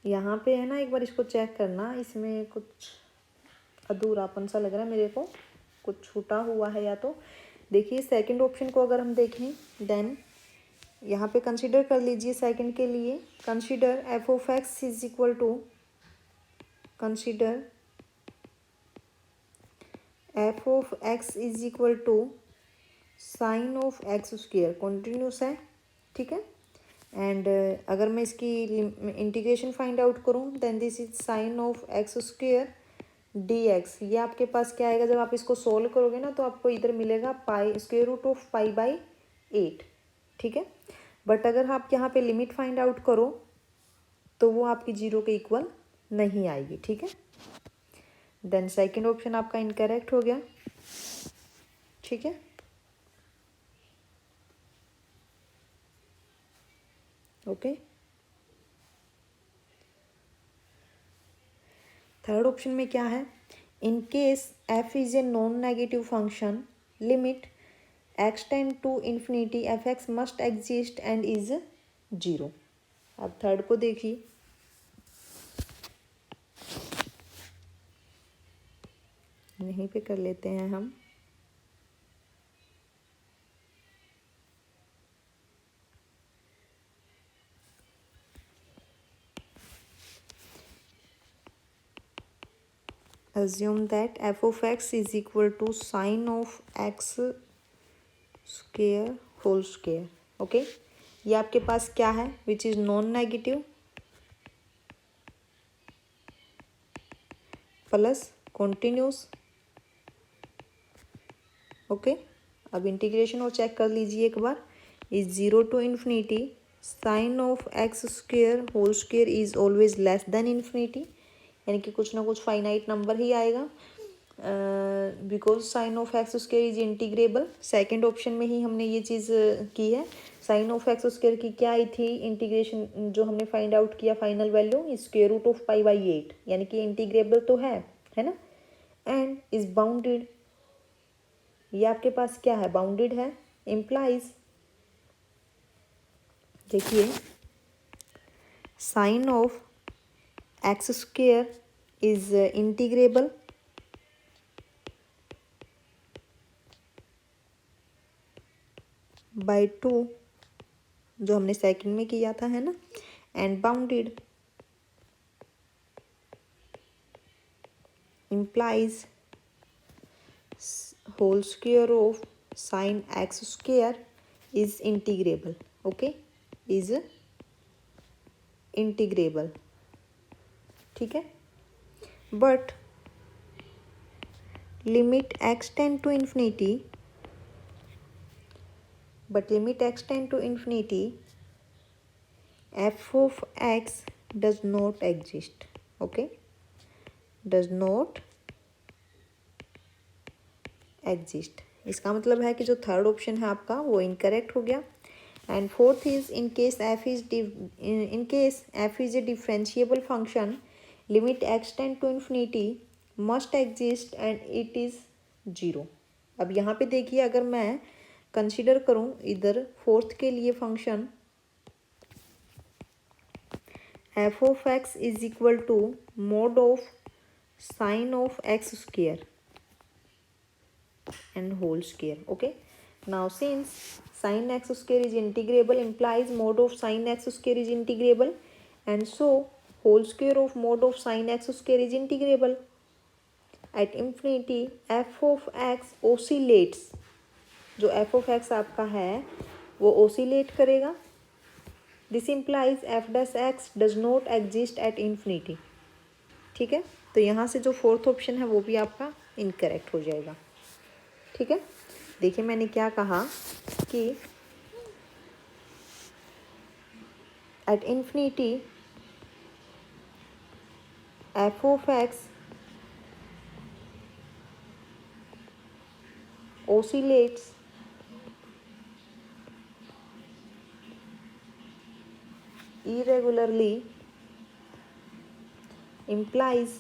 S1: यहाँ पे है ना, एक बार इसको चेक करना, इसमें कुछ अधूरापन सा लग रहा है मेरे को, कुछ छूटा हुआ है या तो। देखिए सेकंड ऑप्शन को अगर हम देखें, देन यहाँ पे कंसीडर कर लीजिए सेकंड के लिए, consider f of x is equal to, consider f of x is equal to sine of x square, continuous है, ठीक है। एंड अगर मैं इसकी इंटीग्रेशन फाइंड आउट करूँ, then this is sine of x square dx, ये आपके पास क्या आएगा, जब आप इसको सोल्व करोगे ना तो आपको इधर मिलेगा pi square root of pi by 8, ठीक है। बट अगर आप यहाँ पे लिमिट फाइंड आउट करो तो वो आपकी 0 के इक्वल नहीं आएगी, ठीक है। देन सेकंड ऑप्शन आपका इनकरेक्ट हो गया, ठीक है, ओके। थर्ड ऑप्शन में क्या है, in case f is a non negative function limit x tend to infinity f x must exist and is 0। अब थर्ड को देखिए, यहीं पे कर लेते हैं हम। Assume that f of x is equal to sine of x square whole square। Okay, ये आपके पास क्या है, which is non negative plus continuous. Okay, अब इंटीग्रेशन और चेक कर लीजिए एक बार। Is 0 to infinity sine of x square whole square is always less than infinity, यानी कि कुछ ना कुछ फाइनाइट नंबर ही आएगा, because sine of x square is integrable. Second option में ही हमने ये चीज़ की है। साइन ऑफ एक्स स्क्वेयर की क्या आई थी इंटीग्रेशन, जो हमने फाइंड आउट किया final value square root of pi by 8, यानी कि इंटीग्रेबल तो है ना। एंड इज बाउंडेड, ये आपके पास क्या है, बाउंडेड है। इम्प्लाइज, देखिए sine of x square is integrable by 2, जो हमने सेकंड में किया था, है ना। And bounded implies whole square of sin x square is integrable। okay, is integrable, ठीक है। but limit x tend to infinity, f of x does not exist। okay, does not exist, इसका मतलब है कि जो थर्ड ऑप्शन है आपका वो इनकरेक्ट हो गया। And fourth is in case f is a differentiable function limit x tend to infinity must exist and it is 0। अब यहाँ पे देखिए, अगर मैं कंसिडर करूँ इधर फोर्थ के लिए function f of x is equal to mod of sine of x square and whole square। okay, now since sin x square is integrable implies mode of sin x square is integrable, and so whole square of mode of sin x square is integrable। at infinity f of x oscillates, जो f of x आपका है वो oscillate करेगा। this implies f dash x does not exist at infinity। ठीक है, तो यहाँ से जो फोर्थ ऑप्शन है वो भी आपका इनकरेक्ट हो जाएगा। ठीक है, देखिए मैंने क्या कहा कि at infinity f of x oscillates irregularly implies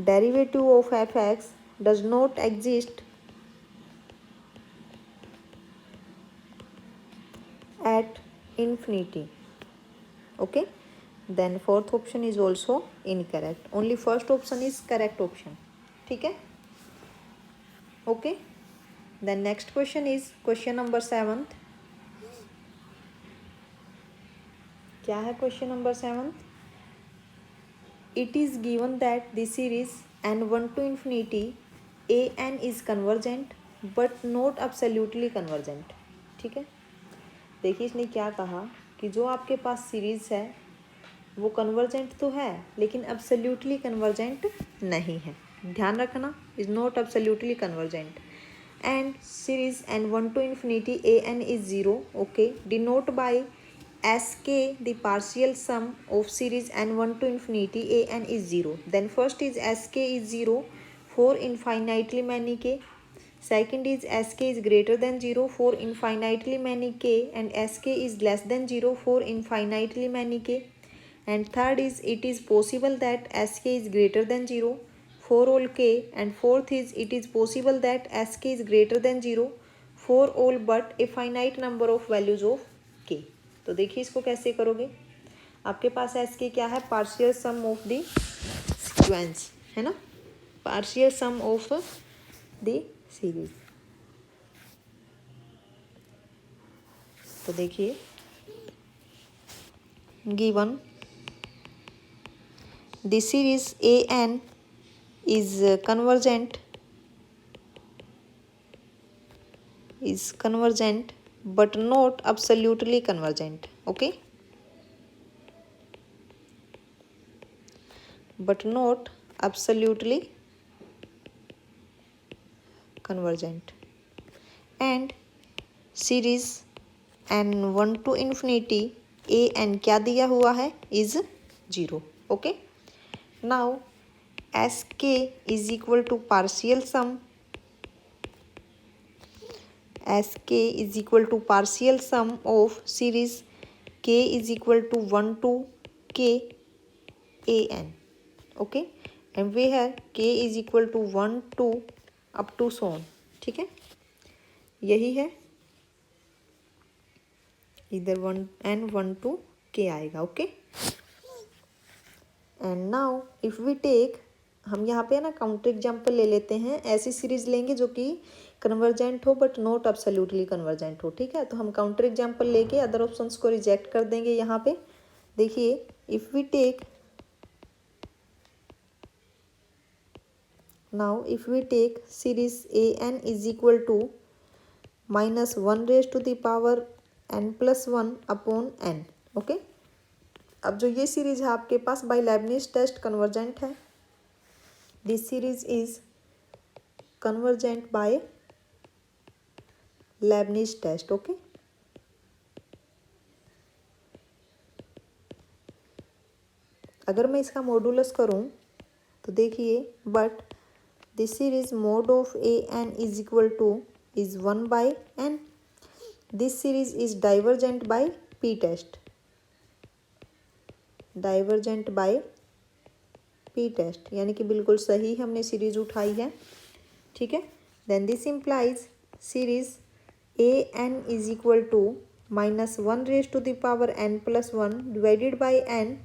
S1: derivative of fx does not exist at infinity। okay, then fourth option is also incorrect, only first option is correct option। ठीक है, okay, then next question is question number 7th। क्या है question number 7th? it is given that the series n1 to infinity an is convergent but not absolutely convergent। ठीक है, देखिए इसने क्या कहा कि जो आपके पास सीरीज है वो कन्वर्जेंट तो है लेकिन एब्सोल्युटली कन्वर्जेंट नहीं है। ध्यान रखना, is not absolutely convergent. And series n1 to infinity an is 0। Okay, denote by sk the partial sum of series n1 to infinity an is 0। then first is sk is 0 for infinitely many k, second is sk is greater than 0 for infinitely many k, and sk is less than 0 for infinitely many k, and third is it is possible that sk is greater than 0 for all k, and fourth is it is possible that sk is greater than 0 for all but a finite number of values of k। तो देखिए इसको कैसे करोगे, आपके पास S k क्या है, partial sum of the sequence, है ना। Partial sum of the series. तो देखिए given the series a n is convergent but not absolutely convergent. Okay, but not absolutely convergent, and series n1 to infinity a n क्या दिया हुआ है is 0. Okay, now sk is equal to partial sum sk is equal to partial sum of series k is equal to 1 to k a n. Okay, and where k is equal to 1 to up to so on. ठीक है, यही है, इधर 1 and 1 to k आएगा. Okay, and now if we take, हम यहाँ पे ना काउंटर एग्जाम्पल ले लेते हैं. ऐसी सीरीज लेंगे जो कि कन्वर्जेंट हो बट नॉट एब्सोल्युटली कन्वर्जेंट हो. ठीक है, तो हम काउंटर एग्जाम्पल लेके अदर ऑप्शंस को रिजेक्ट कर देंगे. यहाँ पे देखिए, if we take now if we take series a n is equal to -1 raise to the power n+1 upon n. Okay, अब जो ये सीरीज है आपके पास बाय लेबनिज टेस्ट कन्वर्जेंट है. This series is convergent by Leibniz test. Okay, अगर मैं इसका मॉडुलस करूं तो देखिए, but this series mod of A n is equal to is 1/n. This series is divergent by p test, divergent by p test, यानी कि बिल्कुल सही हमने सीरीज उठाई है. ठीक है, then this implies series a n is equal to -1 raise to the power n+1 divided by n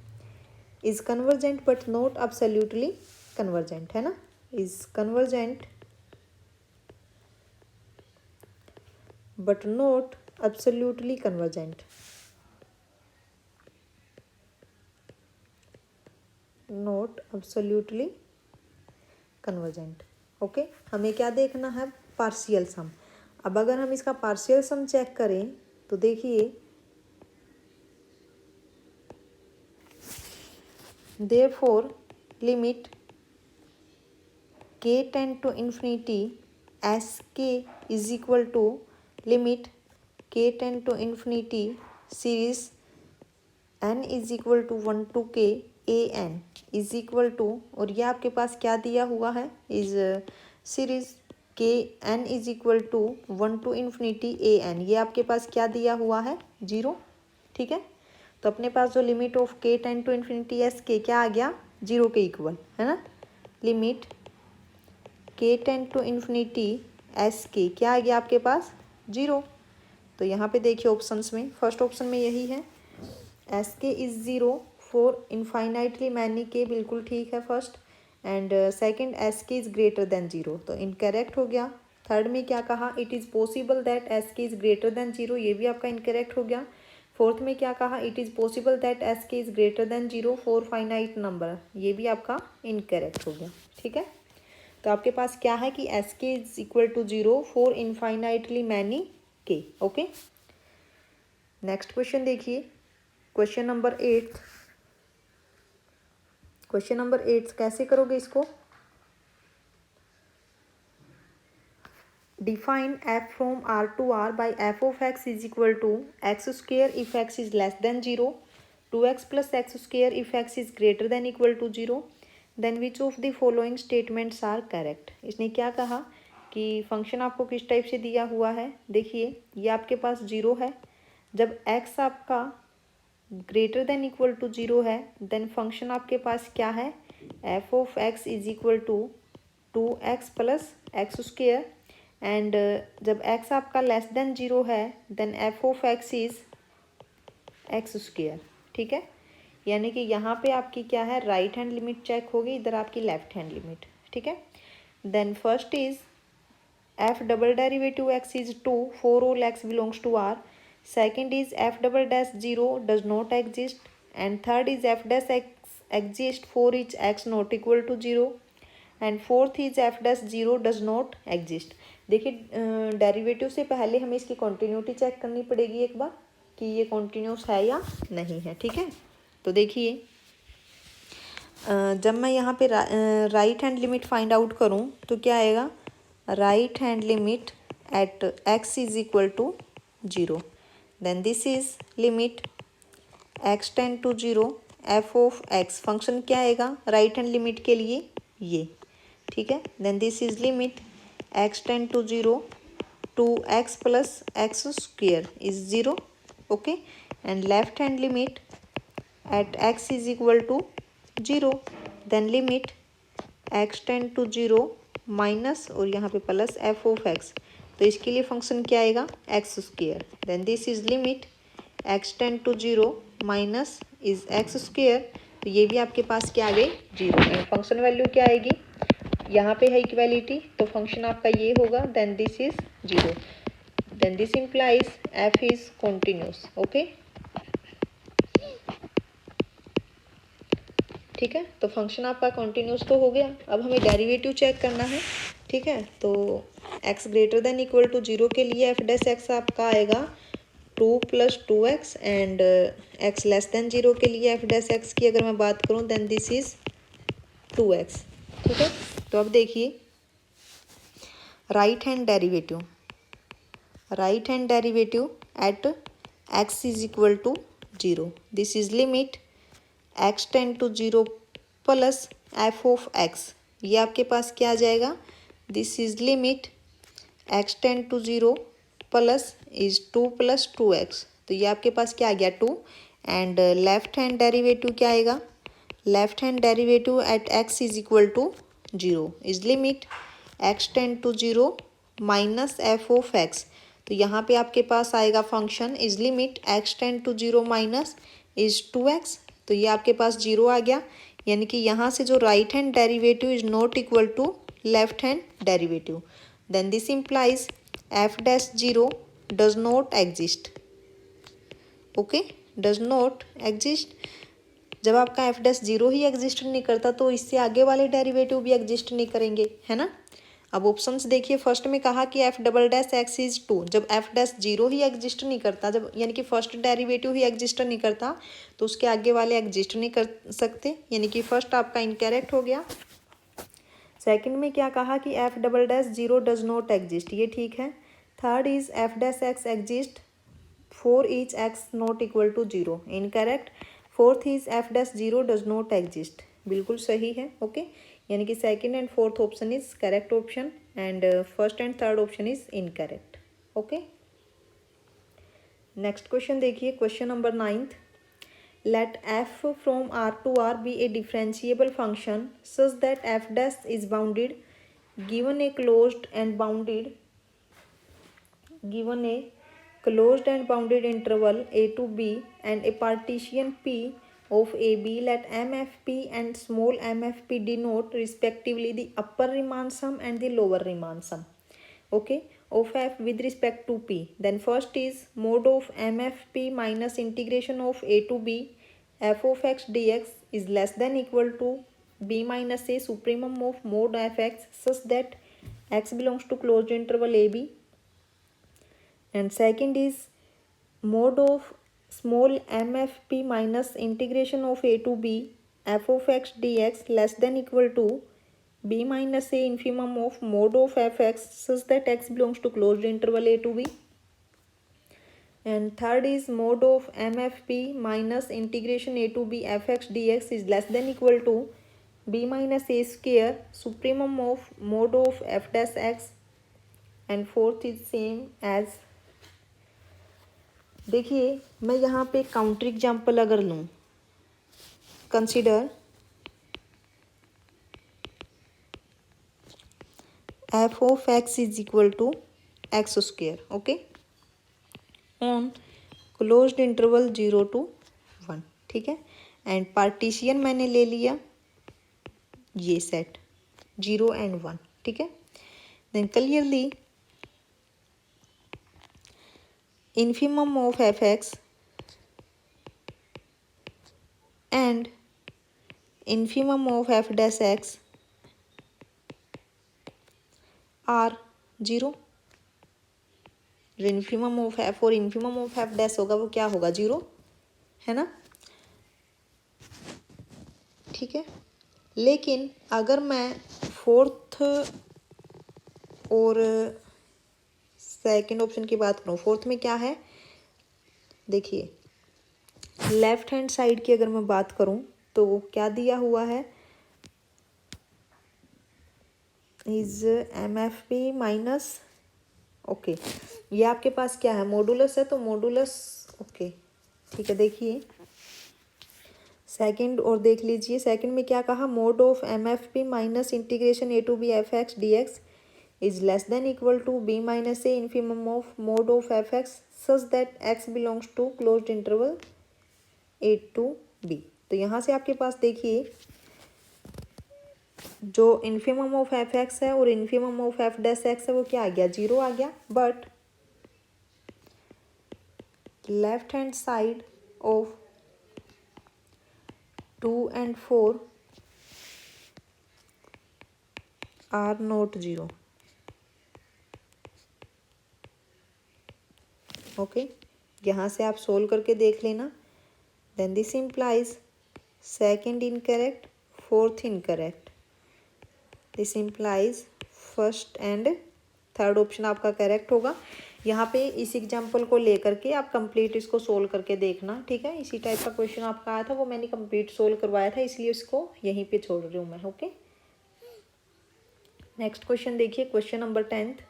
S1: is convergent but not absolutely convergent. है ना, is convergent but not absolutely convergent. Not absolutely convergent. Okay, हमें क्या देखना है, partial सम. अब अगर हम इसका पार्शियल सम चेक करें तो देखिए, therefore limit k tend to infinity sk is equal to limit k tend to infinity series n is equal to 1 to k a n is equal to, और ये आपके पास क्या दिया हुआ है, is series k n is equal to 1 to infinity a n, ये आपके पास क्या दिया हुआ है, 0. ठीक है, तो अपने पास जो limit of k tend to infinity s k क्या आ गया, 0 के इक्वल, है ना. Limit k tend to infinity s k क्या आ गया आपके पास, 0. तो यहाँ पे देखिए ऑप्शंस में, फर्स्ट ऑप्शन में यही है, एस के इज 0 फॉर इनफाइनाइटली मैनी के, बिल्कुल ठीक है फर्स्ट. एंड सेकंड, एस के इज ग्रेटर देन 0, तो इनकरेक्ट हो गया. थर्ड में क्या कहा, it is possible that S के इज ग्रेटर देन 0, ये भी आपका इनकरेक्ट हो गया. फोर्थ में क्या कहा, it is possible that S के is greater than 0 for finite number, ये भी आपका इनकरेक्ट हो गया. ठीक है, तो आपके पास क्या है कि एस के is equal to 0 for infinitely many k. Okay, next question देखिए, क्वेश्चन नंबर 8. क्वेश्चन नंबर 8 कैसे करोगे इसको, define f from R to R by f of x is equal to x square if x is less than 0, 2x plus x square if x is greater than equal to 0, then which of the following statements are correct. इसने क्या कहा कि function आपको किस type से दिया हुआ है. देखिए, ये आपके पास 0 है. जब x आपका ग्रेटर देन इक्वल टू 0 है, देन फंक्शन आपके पास क्या है, f of x is equal to 2x plus x square. And जब x आपका लेस देन 0 है, then f of x is x square. ठीक है, यानी कि यहाँ पे आपकी क्या है, राइट हैंड लिमिट चेक होगी, इधर आपकी लेफ्ट हैंड लिमिट. ठीक है। Then first is f double derivative x is 2 for all x belongs to R. Second is f double dash 0 does not exist. And third is f dash x exists for each x not equal to 0. And fourth is f dash 0 does not exist. देखिए derivative से पहले हमें इसकी continuity check करनी पड़ेगी एक बार कि ये कॉन्टिन्यूस है या नहीं है। ठीक है, तो देखिए जब मैं यहाँ पे right hand limit find out करूँ तो क्या आएगा, right hand limit at x is equal to 0, then this is limit x tend to 0 f of x function क्या आएगा राइट हैंड लिमिट के लिए ये, ठीक है। then this is limit x tend to 0 to x plus x square is 0, okay, and left hand limit at x is equal to 0, then limit x tend to 0 minus और यहाँ पे plus f of x, तो इसके लिए function क्या आएगा x square, then this is limit x tend to 0 minus is x square, तो ये भी आपके पास क्या आ गई 0, एंड फंक्शन वैल्यू क्या आएगी, यहाँ पे है इक्वालिटी तो फंक्शन आपका ये होगा, then this is 0, then this implies f is continuous, okay. ठीक है, तो फंक्शन आपका कॉन्टिन्यूस तो हो गया। अब हमें डेरिवेटिव चेक करना है। ठीक है, तो x greater than equal to 0 के लिए एफ डैश एक्स आपका आएगा 2 + 2x, and x less than 0 के लिए एफ डैश एक्स की अगर मैं बात करूं देन दिस इज 2x। ठीक है, तो अब देखिए right hand derivative at x is equal to 0, this is limit x tend to 0 plus f of x, ये आपके पास क्या आ जाएगा, this is limit x tend to 0 plus is 2 + 2x, तो ये आपके पास क्या आ गया 2, एंड लेफ्ट हैंड डेरिवेटिव क्या आएगा, left hand derivative at x is equal to 0 is limit x tend to 0 minus f of x, तो यहाँ पे आपके पास आएगा function is limit x tend to 0 minus is 2x, तो ये आपके पास 0 आ गया, यानी कि यहाँ से जो right hand derivative is not equal to left hand derivative, then this implies f dash 0 does not exist, okay, does not exist. जब आपका एफ डैश 0 ही एग्जिस्ट नहीं करता तो इससे आगे वाले डेरिवेटिव भी एग्जिस्ट नहीं करेंगे, है ना। अब ऑप्शंस देखिए, फर्स्ट में कहा कि f double dash x is 2, जब एफ डैश 0 ही एग्जिस्ट नहीं करता, जब यानी कि फर्स्ट डेरिवेटिव ही एग्जिस्ट नहीं करता तो उसके आगे वाले एग्जिस्ट नहीं कर सकते, यानी कि फर्स्ट आपका इनकरेक्ट हो गया। सेकंड में क्या कहा कि f double dash 0 does not exist, ये ठीक है। Third is f dash x exist for each x not equal to 0, incorrect. Fourth is f dash 0 does not exist, बिल्कुल सही है, ओके, यानी कि second and fourth option is correct option, and first and third option is incorrect, okay. Next question देखिए, question number 9th, let f from r to r be a differentiable function such that f dash is bounded given a closed and bounded interval a to b and a partition p of AB, let MFP and small mfp denote respectively the upper Riemann sum and the lower Riemann sum, okay, of f with respect to p. Then first is mod of MFP minus integration of a to b f of x dx is less than equal to b minus a supremum of mod fx such that x belongs to closed interval AB. And second is mod of small mfp minus integration of a to b f of x dx less than equal to b minus a infimum of mod of fx such that x belongs to closed interval a to b. And third is mod of mfp minus integration a to b fx dx is less than equal to b minus a square supremum of mod of f dash x. And fourth is same as, देखिए मैं यहाँ पे counter example अगर लूँ, consider f of x is equal to x square, okay, on closed interval 0 to 1, ठीक है, and partisan मैंने ले लिया ये सेट, 0 and 1, ठीक है। Then clearly infimum of fx and infimum of f dash x are 0। जो इन्फीमम ऑफ एफ और इन्फीमम ऑफ एफ डैश होगा वो क्या होगा, 0, है ना, ठीक है। लेकिन अगर मैं फोर्थ और सेकंड ऑप्शन की बात करूँ, फोर्थ में क्या है, देखिए लेफ्ट हैंड साइड की अगर मैं बात करूँ तो क्या दिया हुआ है, is M F P minus, okay, ये आपके पास क्या है, मॉडुलस है, तो मॉडुलस, ओके, ठीक है। देखिए सेकंड और देख लीजिए, सेकंड में क्या कहा, mod of M F P minus integration a to b f x d x is less than equal to b minus a infimum of mod of f x such that x belongs to closed interval a to b. तो यहाँ से आपके पास देखिए जो infimum of f x है और infimum of f dash x है वो क्या आ गया, 0 आ गया। But left hand side of 2 and 4 are not 0, okay. यहाँ से आप सोल्व करके देख लेना। Then this implies second incorrect, fourth incorrect, this implies first and third option आपका करेक्ट होगा। यहाँ पे इस एग्जाम्पल को लेकर के आप कंप्लीट इसको सोल्व करके देखना, ठीक है। इसी टाइप का क्वेश्चन आपका आया था, वो मैंने कंप्लीट सोल्व करवाया था, इसलिए इसको यहीं पे छोड़ रही हूँ मैं, ओके। नेक्स्ट क्वेश्चन देखिए, question number 10th।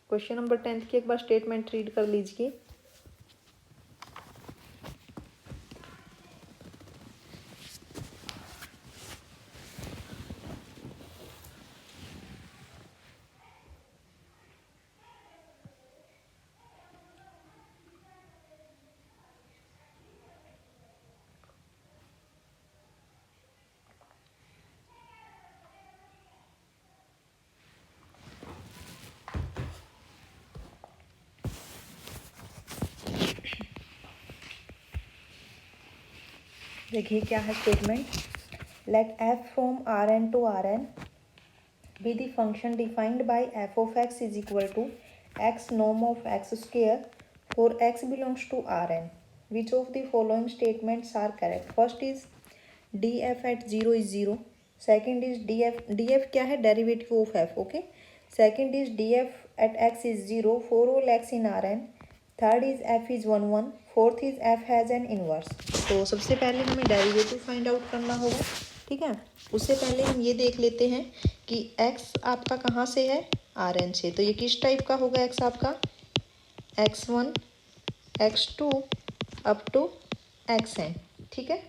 S1: Question number 10th की एक बार स्टेटमेंट रीड कर लीजिए। देखिए क्या है statement, let f from R n to R n be the function defined by f of x is equal to x norm of x square for x belongs to R n, which of the following statements are correct. First is D f at 0 is 0, second is D f क्या है, derivative of f, okay. Second is D f at x is 0 for all x in R n, third is f is 1 1, fourth is f has an inverse. तो सबसे पहले हमें derivative find out करना होगा, ठीक है। उससे पहले हम ये देख लेते हैं कि x आपका कहाँ से है, आर एन से। तो ये किस टाइप का होगा x आपका, x1 x2 up to xn, ठीक है,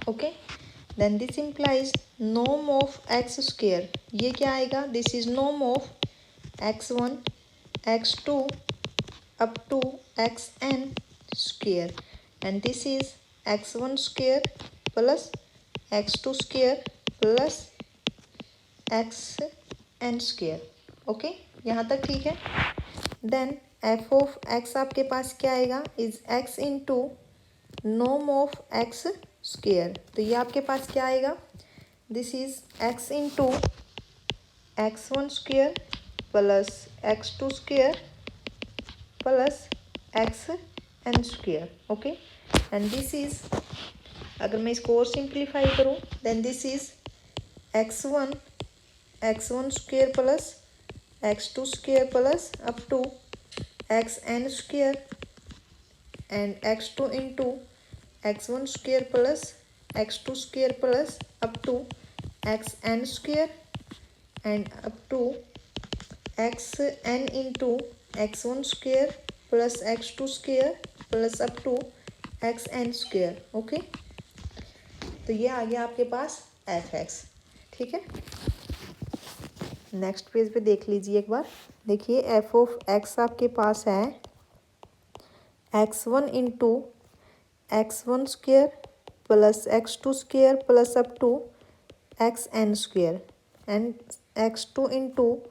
S1: okay. Then this implies norm of x square, ये क्या आएगा, this is norm of x1 x2 up to xn square and this is x1 square plus x2 square plus xn square, okay, यहाँ तक ठीक है। Then f of x आपके पास क्या आएगा, is x into norm of x square, तो ये आपके पास क्या आएगा, this is x into x1 square plus x2 square plus x n square, okay. And this is, अगर मैं इसको और सिंप्लीफाई करूँ, then this is x1 square plus x2 square plus up to x n square and x2 into x1 square plus x2 square plus up to x n square and up to x n into x1 square plus x2 square plus up to x n square, okay. तो ये आ गया आपके पास F x, ठीक है। Next page पे देख लीजिए एक बार, देखिए एफ ऑफ एक्स आपके पास है x1 into x1 square plus x2 square plus up to xn square and x2 into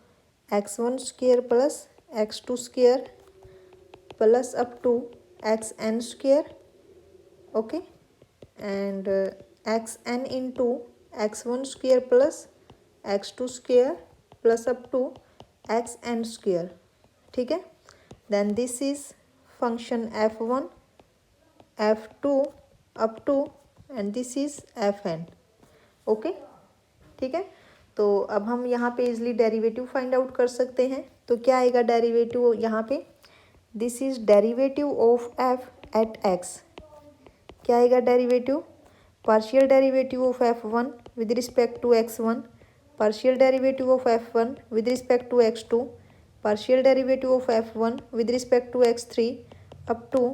S1: x1 square plus x2 square plus up to xn square. Okay, and xn into x1 square plus x2 square plus up to xn square. ठीक है, then this is function f1 f2 up to and this is fn. Okay ठीक है, तो अब हम यहाँ पे easily derivative find out कर सकते हैं। तो क्या आएगा डेरिवेटिव यहाँ पे, this is derivative of f at x. क्या आएगा derivative, partial derivative of f1 with respect to x1, partial derivative of f1 with respect to x2, partial derivative of f1 with respect to x3 up to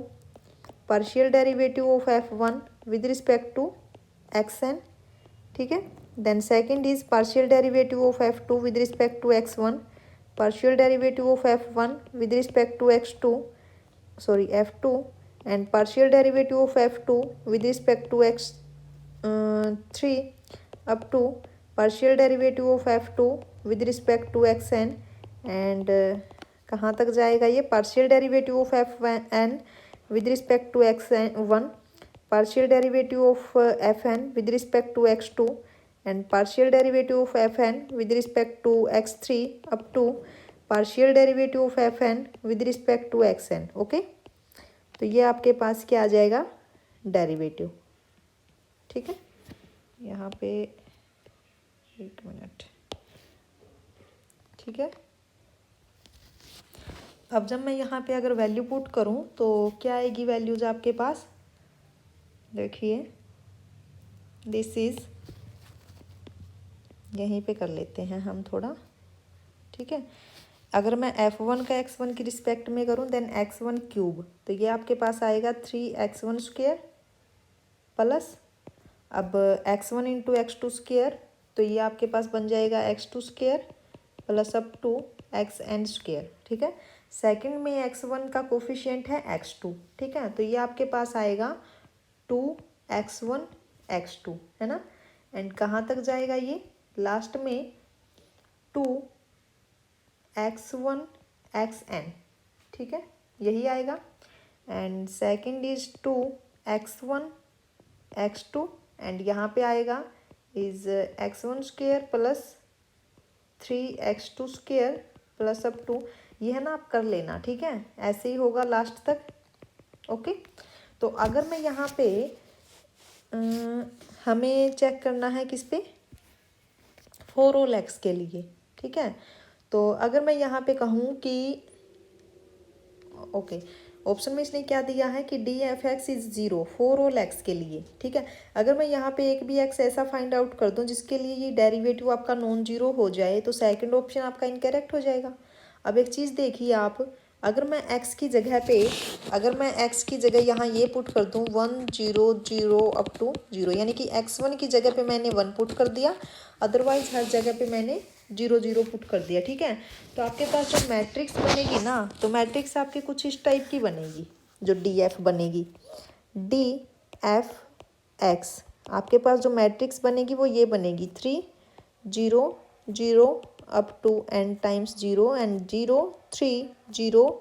S1: partial derivative of f1 with respect to xn। ठीक है, then second is partial derivative of f2 with respect to x1, partial derivative of f1 with respect to f2 and partial derivative of f2 with respect to x3 up to partial derivative of f2 with respect to xn and कहाँ तक जाएगा ये, partial derivative of fn with respect to x1, partial derivative of fn with respect to x2 and partial derivative of fn with respect to x3 up to partial derivative of fn with respect to xn. Okay, तो ये आपके पास क्या आ जाएगा, derivative. ठीक है, यहाँ पे एक मिनट। ठीक है, अब जब मैं यहाँ पे अगर वैल्यू पुट करूँ तो क्या आएगी वैल्यूज आपके पास, देखिए दिस इज, यहीं पे कर लेते हैं हम थोड़ा। ठीक है, अगर मैं f1 का x1 की रिस्पेक्ट में करूँ देन x1 क्यूब, तो ये आपके पास आएगा 3x1 स्क्वेयर प्लस अब x1 इंटू x2 स्क्वेयर, तो ये आपके पास बन जाएगा x2 square plus up to xn square. ठीक है, सेकंड में x1 का कोफिशिएंट है x2। ठीक है, तो ये आपके पास आएगा 2x1 x2, है ना, एंड कहाँ तक जाएगा ये, लास्ट में 2x1 xn। ठीक है, यही आएगा and second is 2x1 x2 and यहाँ पे आएगा is x1 square plus 3x2 square plus up to, ये है ना, आप कर लेना। ठीक है, ऐसे ही होगा लास्ट तक। ओके, तो अगर मैं यहाँ पे हमें चेक करना है किस पे, 4 ऑल x के लिए। ठीक है, तो अगर मैं यहाँ पे कहूँ कि ओके, ऑप्शन में इसने क्या दिया है कि d(f(x) इज 0 4 ऑल x के लिए। ठीक है, अगर मैं यहाँ पे एक भी x ऐसा फाइंड आउट कर दूँ जिसके लिए ये डेरिवेटिव आपका नॉन जीरो हो जाए तो सेकंड ऑप्शन आपका इनकरेक्ट हो जाएगा। अब एक चीज़ देखिए आप, अगर मैं x की जगह पे, अगर मैं x की जगह यहाँ ये पुट कर दूँ 1 0 0 अप टू 0, यानी कि x1 की जगह पे मैंने 1 पुट कर दिया, अदरवाइज हर जगह पे मैंने 0 0 पुट कर दिया। ठीक है, तो आपके पास जो मैट्रिक्स बनेगी ना, तो मैट्रिक्स आपकी कुछ इस टाइप की बनेगी, जो DF बनेगी, DFX। आपके पास जो मैट्रिक्स बनेगी वो ये बनेगी 3 0 0 up to n times 0 and 0 3 0।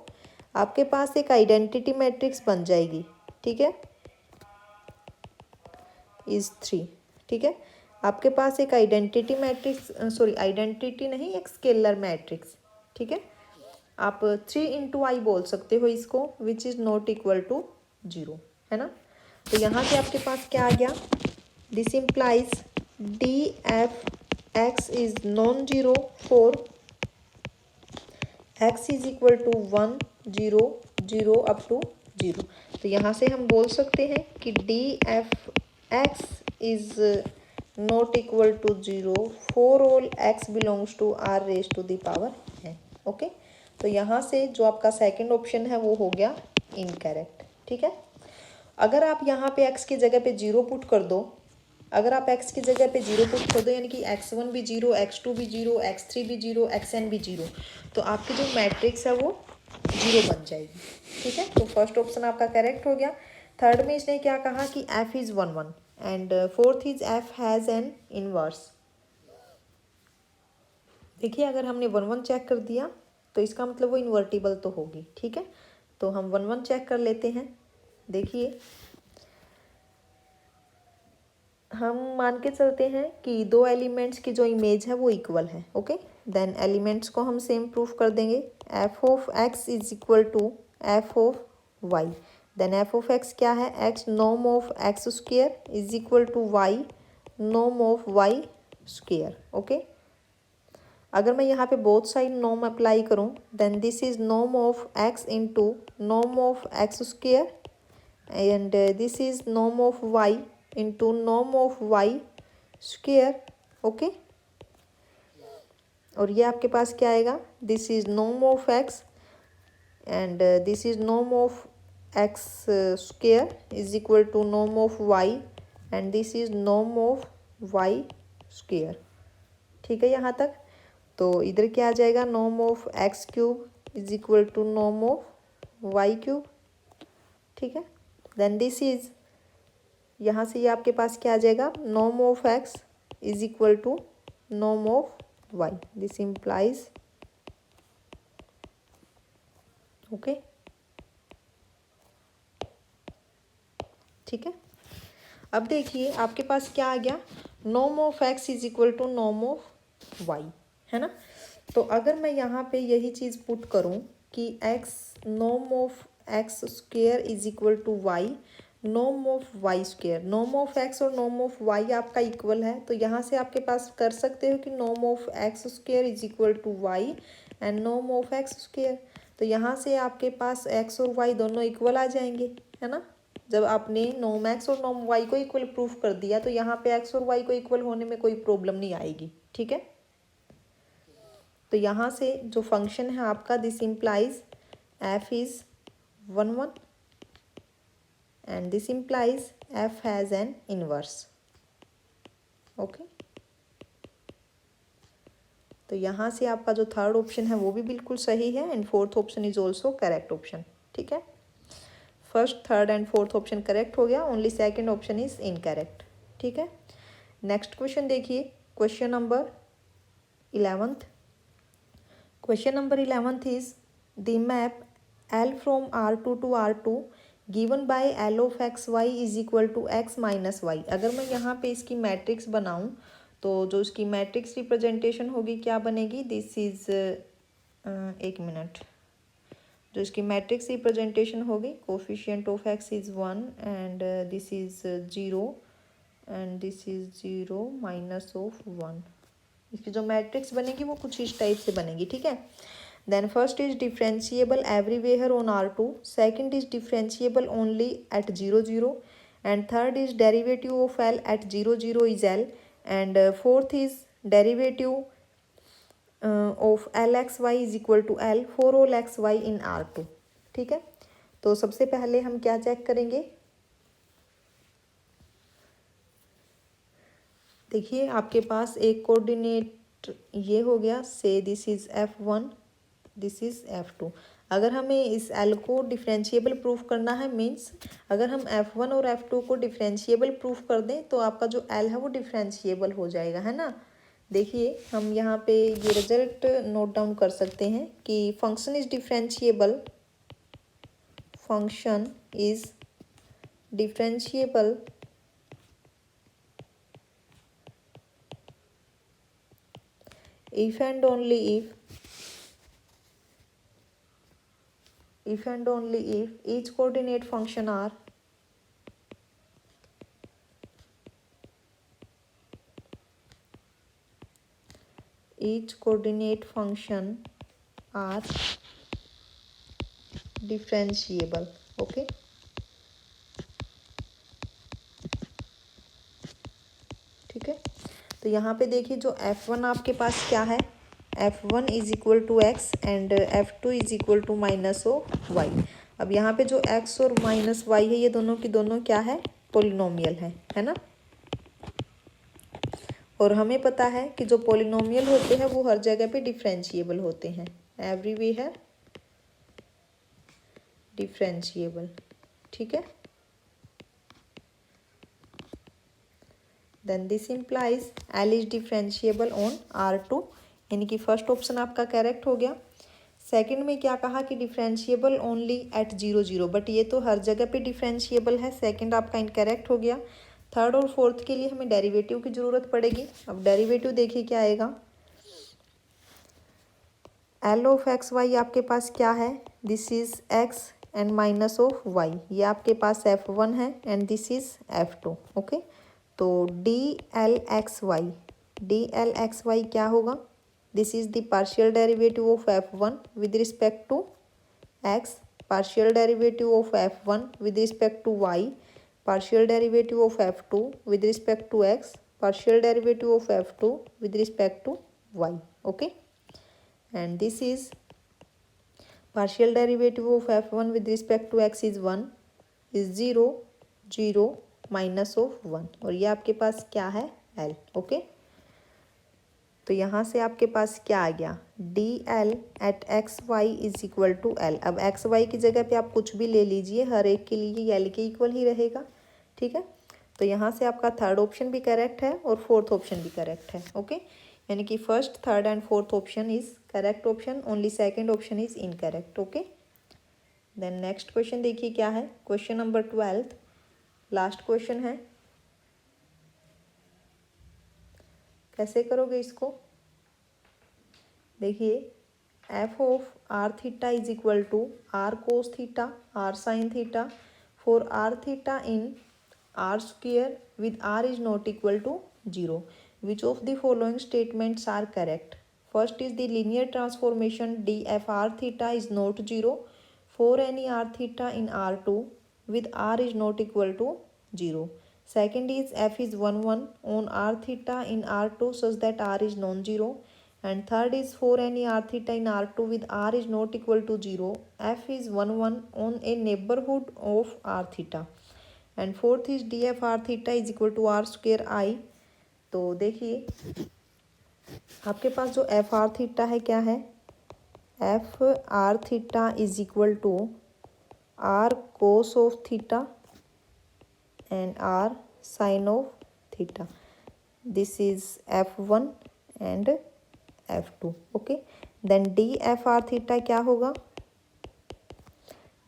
S1: आपके पास एक आइडेंटिटी मैट्रिक्स बन जाएगी। ठीक है, इज 3। ठीक है, आपके पास एक आइडेंटिटी मैट्रिक्स, सॉरी आइडेंटिटी नहीं, एक स्केलर मैट्रिक्स। ठीक है, आप 3 इंटू आई बोल सकते हो इसको, which is not equal to 0, है ना। तो यहाँ से आपके पास क्या आ गया, this implies DFX is non zero for x is equal to 1 0 0 up to 0। तो यहाँ से हम बोल सकते हैं कि DFX is not equal to 0 for all x belongs to r raise to the power n। Okay, तो यहाँ से जो आपका सेकंड ऑप्शन है वो हो गया इनकरेक्ट। ठीक है, अगर आप यहाँ पे x की जगह पे 0 पुट कर दो, अगर आप x की जगह पे 0 पुट कर दो, यानी कि x1 भी 0 x2 भी 0 x3 भी 0 xn भी 0, तो आपकी जो मैट्रिक्स है वो 0 बन जाएगी। ठीक है, तो फर्स्ट ऑप्शन आपका करेक्ट हो गया। थर्ड में इसने क्या कहा कि f is 1 1 and fourth is f has an inverse. देखिए अगर हमने 1 1 चेक कर दिया तो इसका मतलब वो इन्वर्टिबल तो होगी, ठीक है। तो हम 1 1 चेक कर लेते हैं। देखिए हम मान के चलते हैं कि दो एलिमेंट्स की जो इमेज है वो इक्वल है, ओके। देन एलिमेंट्स को हम सेम प्रूफ कर देंगे। F of x is equal to f of y. Then f of x क्या है, x norm of x square is equal to y norm of y square, okay. अगर मैं यहाँ पे बोथ साइड नॉर्म अप्लाई करूँ then this is norm of x into norm of x square and this is norm of y into norm of y square, okay. और ये आपके पास क्या आएगा, this is norm of x and this is norm of x square is equal to norm of y and this is norm of y square, ठीक है यहाँ तक। तो इधर क्या आ जाएगा, norm of x cube is equal to norm of y cube, ठीक है। देन दिस इज, यहाँ से ये आपके पास क्या आ जाएगा, norm of x is equal to norm of y. This implies, okay, ठीक है। अब देखिए आपके पास क्या आ गया, norm of x is equal to norm of y, है ना। तो अगर मैं यहाँ पे यही चीज़ पुट करूँ कि x norm of x square is equal to y norm of y square, norm of x और नॉर्म ऑफ वाई आपका इक्वल है, तो यहाँ से आपके पास कर सकते हो कि norm of x square is equal to y and norm of x square. तो यहाँ से आपके पास एक्स और वाई दोनों इक्वल आ जाएंगे, है ना। जब आपने नॉर्म एक्स और नॉर्म वाई को इक्वल प्रूफ कर दिया तो यहाँ पे एक्स और वाई को इक्वल होने में कोई प्रॉब्लम नहीं आएगी, ठीक है। तो यहाँ से जो फंक्शन है आपका, this implies f is 1 1 and this implies f has an inverse, okay. तो यहाँ से आपका जो थर्ड ऑप्शन है वो भी बिल्कुल सही है and fourth option is also correct option, ठीक है। First third and fourth option correct हो गया, only second option is incorrect, ठीक है। नेक्स्ट क्वेश्चन देखिए, question number 11th। Question number 11th is the map L from R2 to R2 given by L of x y is equal to x minus y. अगर मैं यहाँ पे इसकी matrix बनाऊँ तो जो इसकी मैट्रिक्स रिप्रेजेंटेशन होगी क्या बनेगी, दिस इज एक मिनट, जो इसकी मैट्रिक्स रिप्रेजेंटेशन होगी, coefficient of x is 1 and this is 0 and this is 0 minus of 1। इसकी जो मैट्रिक्स बनेगी वो कुछ इस टाइप से बनेगी, ठीक है। Then first is differentiable everywhere on R2, second is differentiable only at 0 0 and third is derivative of L at 0 0 is L and fourth is derivative of Lxy is equal to L for all xy in R2, ठीक है। तो सबसे पहले हम क्या check करेंगे, देखिए आपके पास एक कोऑर्डिनेट ये हो गया, से this is F1 this is F2। अगर हमें इस L को डिफरेंशिएबल प्रूफ करना है, मीन्स अगर हम F1 और F2 को डिफरेंशिएबल प्रूफ कर दें तो आपका जो L है वो डिफरेंशिएबल हो जाएगा, है ना। देखिए हम यहाँ पे ये रिजल्ट नोट डाउन कर सकते हैं कि function is differentiable, function is differentiable if and only if each coordinate function are differentiable, okay. ठीक है, तो यहाँ पे देखिए जो F1 आपके पास क्या है, F1 is equal to x and F2 is equal to minus of y. अब यहाँ पे जो x और माइनस वाई है ये दोनों की दोनों क्या है, पोलिनोमियल है ना। और हमें पता है कि जो पोलिनोमियल होते हैं वो हर जगह पे डिफरेंशिएबल होते हैं, एवरीवेयर डिफरेंशिएबल, ठीक है। Then this implies L is differentiable on R2, यानी कि फर्स्ट ऑप्शन आपका करेक्ट हो गया। सेकंड में क्या कहा कि डिफरेंशिएबल ओनली एट 0 0, बट ये तो हर जगह पे डिफरेंशिएबल है, सेकंड आपका इनकरेक्ट हो गया। थर्ड और फोर्थ के लिए हमें डेरिवेटिव की ज़रूरत पड़ेगी। अब डेरिवेटिव देखिए क्या आएगा, एल ऑफ एक्स वाई आपके पास क्या है, this is x and minus of y, ये आपके पास F1 है and this is F2। Okay, तो डी एल एक्स वाई क्या होगा, this is the partial derivative of F1 with respect to x, partial derivative of F1 with respect to y, partial derivative of F2 with respect to x, partial derivative of F2 with respect to y. Okay, and this is partial derivative of F1 with respect to x is 1, is 0 0 minus of 1, और ये आपके पास क्या है L। Okay, तो यहाँ से आपके पास क्या आ गया, D L at x y is equal to L. अब एक्स वाई की जगह पे आप कुछ भी ले लीजिए, हर एक के लिए एल के इक्वल ही रहेगा। ठीक है, तो यहाँ से आपका थर्ड ऑप्शन भी करेक्ट है और फोर्थ ऑप्शन भी करेक्ट है। ओके, यानी कि first, third and fourth option is correct option, only second option is incorrect. Okay, then next question देखिए क्या है, क्वेश्चन नंबर 12, लास्ट क्वेश्चन है। कैसे करोगे इसको, देखिए f of are theta is equal to are cos theta r sine theta for r theta in R square with are is not equal to 0, which of the following statements are correct. First is the linear transformation D F R theta is not 0 for any are theta in R2 with r is not equal to 0. Second is f is 1 1 on r theta in R2 such that r is non-zero. And third is for any r theta in R2 with r is not equal to 0, f is 1 1 on a neighborhood of r theta. And fourth is df r theta is equal to r square I. तो देखिए आपके पास जो F R theta है क्या है, f are theta is equal to r cos of theta and r sin of theta. This is F1 and F2. Okay, then df r theta क्या होगा,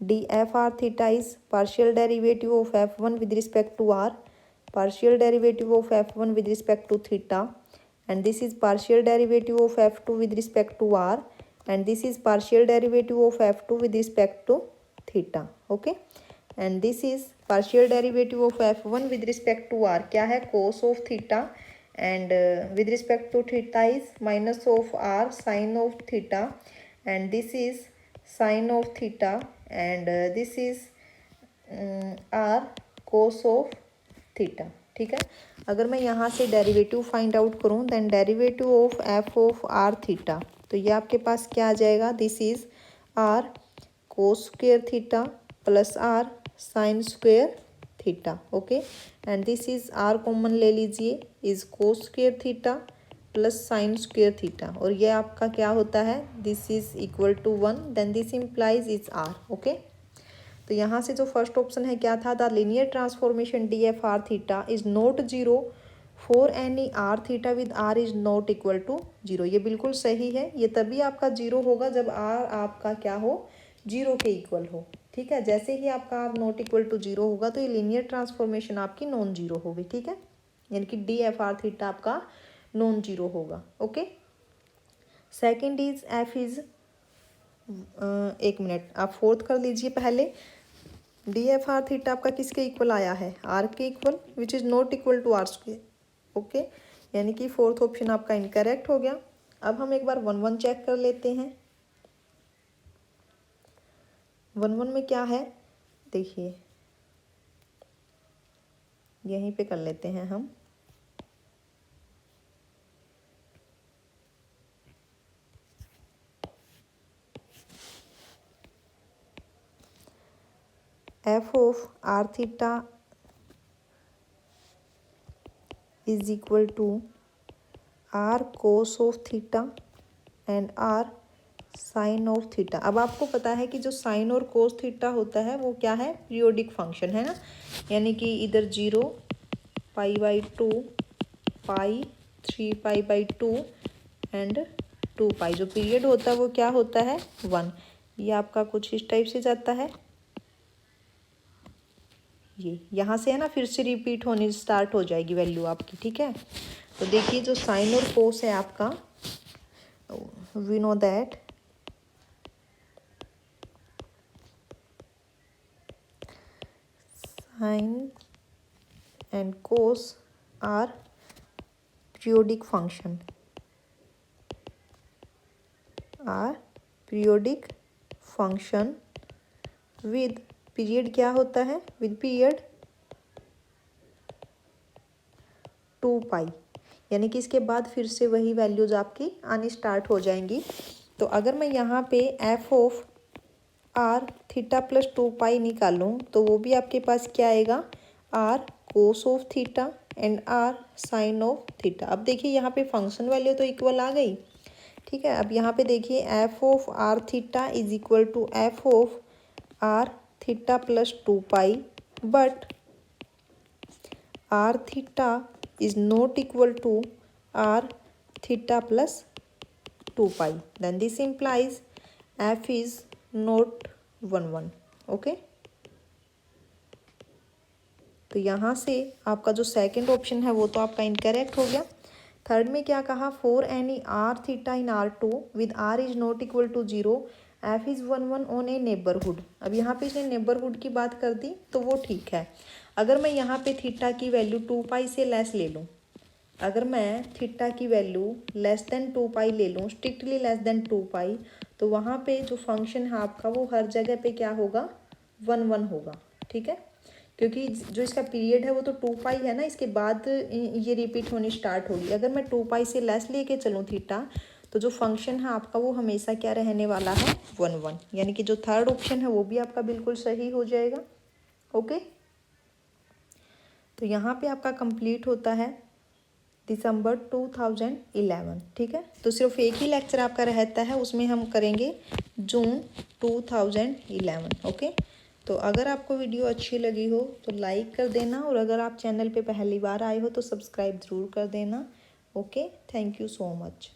S1: df r theta is partial derivative of F1 with respect to r, partial derivative of F1 with respect to theta, and this is partial derivative of F2 with respect to r, and this is partial derivative of F2 with respect to theta. Okay, and this is partial derivative of F1 with respect to r क्या है, cos of theta, and with respect to theta is minus of r sin of theta, and this is sin of theta, and this is r cos of theta. ठीक है, अगर मैं यहाँ से derivative find out करूँ, then derivative of f of are theta, तो ये आपके पास क्या आ जाएगा, this is r cos square theta plus r sine square theta. Okay, and this is r common ले लीजिए, is cos square theta plus sine square theta, और ये आपका क्या होता है, this is equal to 1, then this implies is r. Okay, तो यहाँ से जो फर्स्ट ऑप्शन है क्या था, the linear transformation D F R theta is not 0 for any are theta with are is not equal to 0। ये बिल्कुल सही है, ये तभी आपका 0 होगा जब आर आपका क्या हो, 0 के इक्वल हो। ठीक है, जैसे ही आपका आर नॉट इक्वल टू 0 होगा तो ये लीनियर ट्रांसफॉर्मेशन आपकी नॉन जीरो होगी। ठीक है, यानी कि डी एफ आर थीटा आपका नॉन जीरो होगा। Okay, second is f is, एक मिनट आप फोर्थ कर लीजिए पहले, डी एफ आर थीटा आपका किसके इक्वल आया है, आर के equal, which is not equal to R square. Okay, यानी कि फोर्थ ऑप्शन आपका इनकरेक्ट हो गया। अब हम एक बार 1 1 चेक कर लेते हैं, 1 1 में क्या है, देखिए यहीं पे कर लेते हैं हम, F of are theta is equal to are cos of theta and are sine of theta. अब आपको पता है कि जो साइन और कोस थीटा होता है वो क्या है, पीरियोडिक फंक्शन है ना, यानी कि इधर 0 π/2 पाई, 3π/2 एंड 2π। जो पीरियड होता है वो क्या होता है 1। ये आपका कुछ इस टाइप से जाता है। ये यहाँ से है ना फिर से रिपीट होने स्टार्ट हो जाएगी वैल्यू आपकी, ठीक है। तो देखिए जो साइन और कोस है आपका, we know that sine and cos are periodic function, are periodic function with period क्या होता है, विद पीरियड 2π, यानी कि इसके बाद फिर से वही वैल्यूज आपकी आनी स्टार्ट हो जाएंगी। तो अगर मैं यहाँ पे f of are theta plus 2π निकालूँ तो वो भी आपके पास क्या आएगा, r cos of theta and are sine of theta. अब देखिए यहाँ पे फंक्शन वैल्यू तो इक्वल आ गई, ठीक है। अब यहाँ पे देखिए f of are theta is equal to f of are theta plus 2π, but r theta is not equal to r theta plus 2π, then this implies f is not 1, okay. तो यहाँ से आपका जो सेकंड ऑप्शन है वो तो आपका incorrect हो गया। थर्ड में क्या कहा, for any are theta in R2 with are is not equal to 0 F is 1 on a neighbourhood. अब यहाँ पे इसने नेबरहुड की बात कर दी तो वो ठीक है। अगर मैं यहाँ पे थीटा की वैल्यू 2π से लेस ले लूँ, अगर मैं थीटा की वैल्यू लेस देन 2π ले लूँ, स्ट्रिक्टली लेस देन 2π, तो वहाँ पे जो फंक्शन है आपका वो हर जगह पे क्या होगा, 1 होगा, ठीक है। क्योंकि जो इसका पीरियड है वो तो 2π है ना, इसके बाद ये रिपीट होनी स्टार्ट होगी। अगर मैं 2π से लेस लेके चलूँ थीटा, तो जो फंक्शन है आपका वो हमेशा क्या रहने वाला है 1, यानी कि जो थर्ड ऑप्शन है वो भी आपका बिल्कुल सही हो जाएगा, ओके। तो यहाँ पे आपका कंप्लीट होता है दिसंबर 2011, ठीक है। तो सिर्फ एक ही लेक्चर आपका रहता है, उसमें हम करेंगे जून 2011, ओके। तो अगर आपको वीडियो अच्छी लगी हो तो लाइक कर देना, और अगर आप चैनल पे पहली बार आए हो तो सब्सक्राइब ज़रूर कर देना, okay. Thank you so much.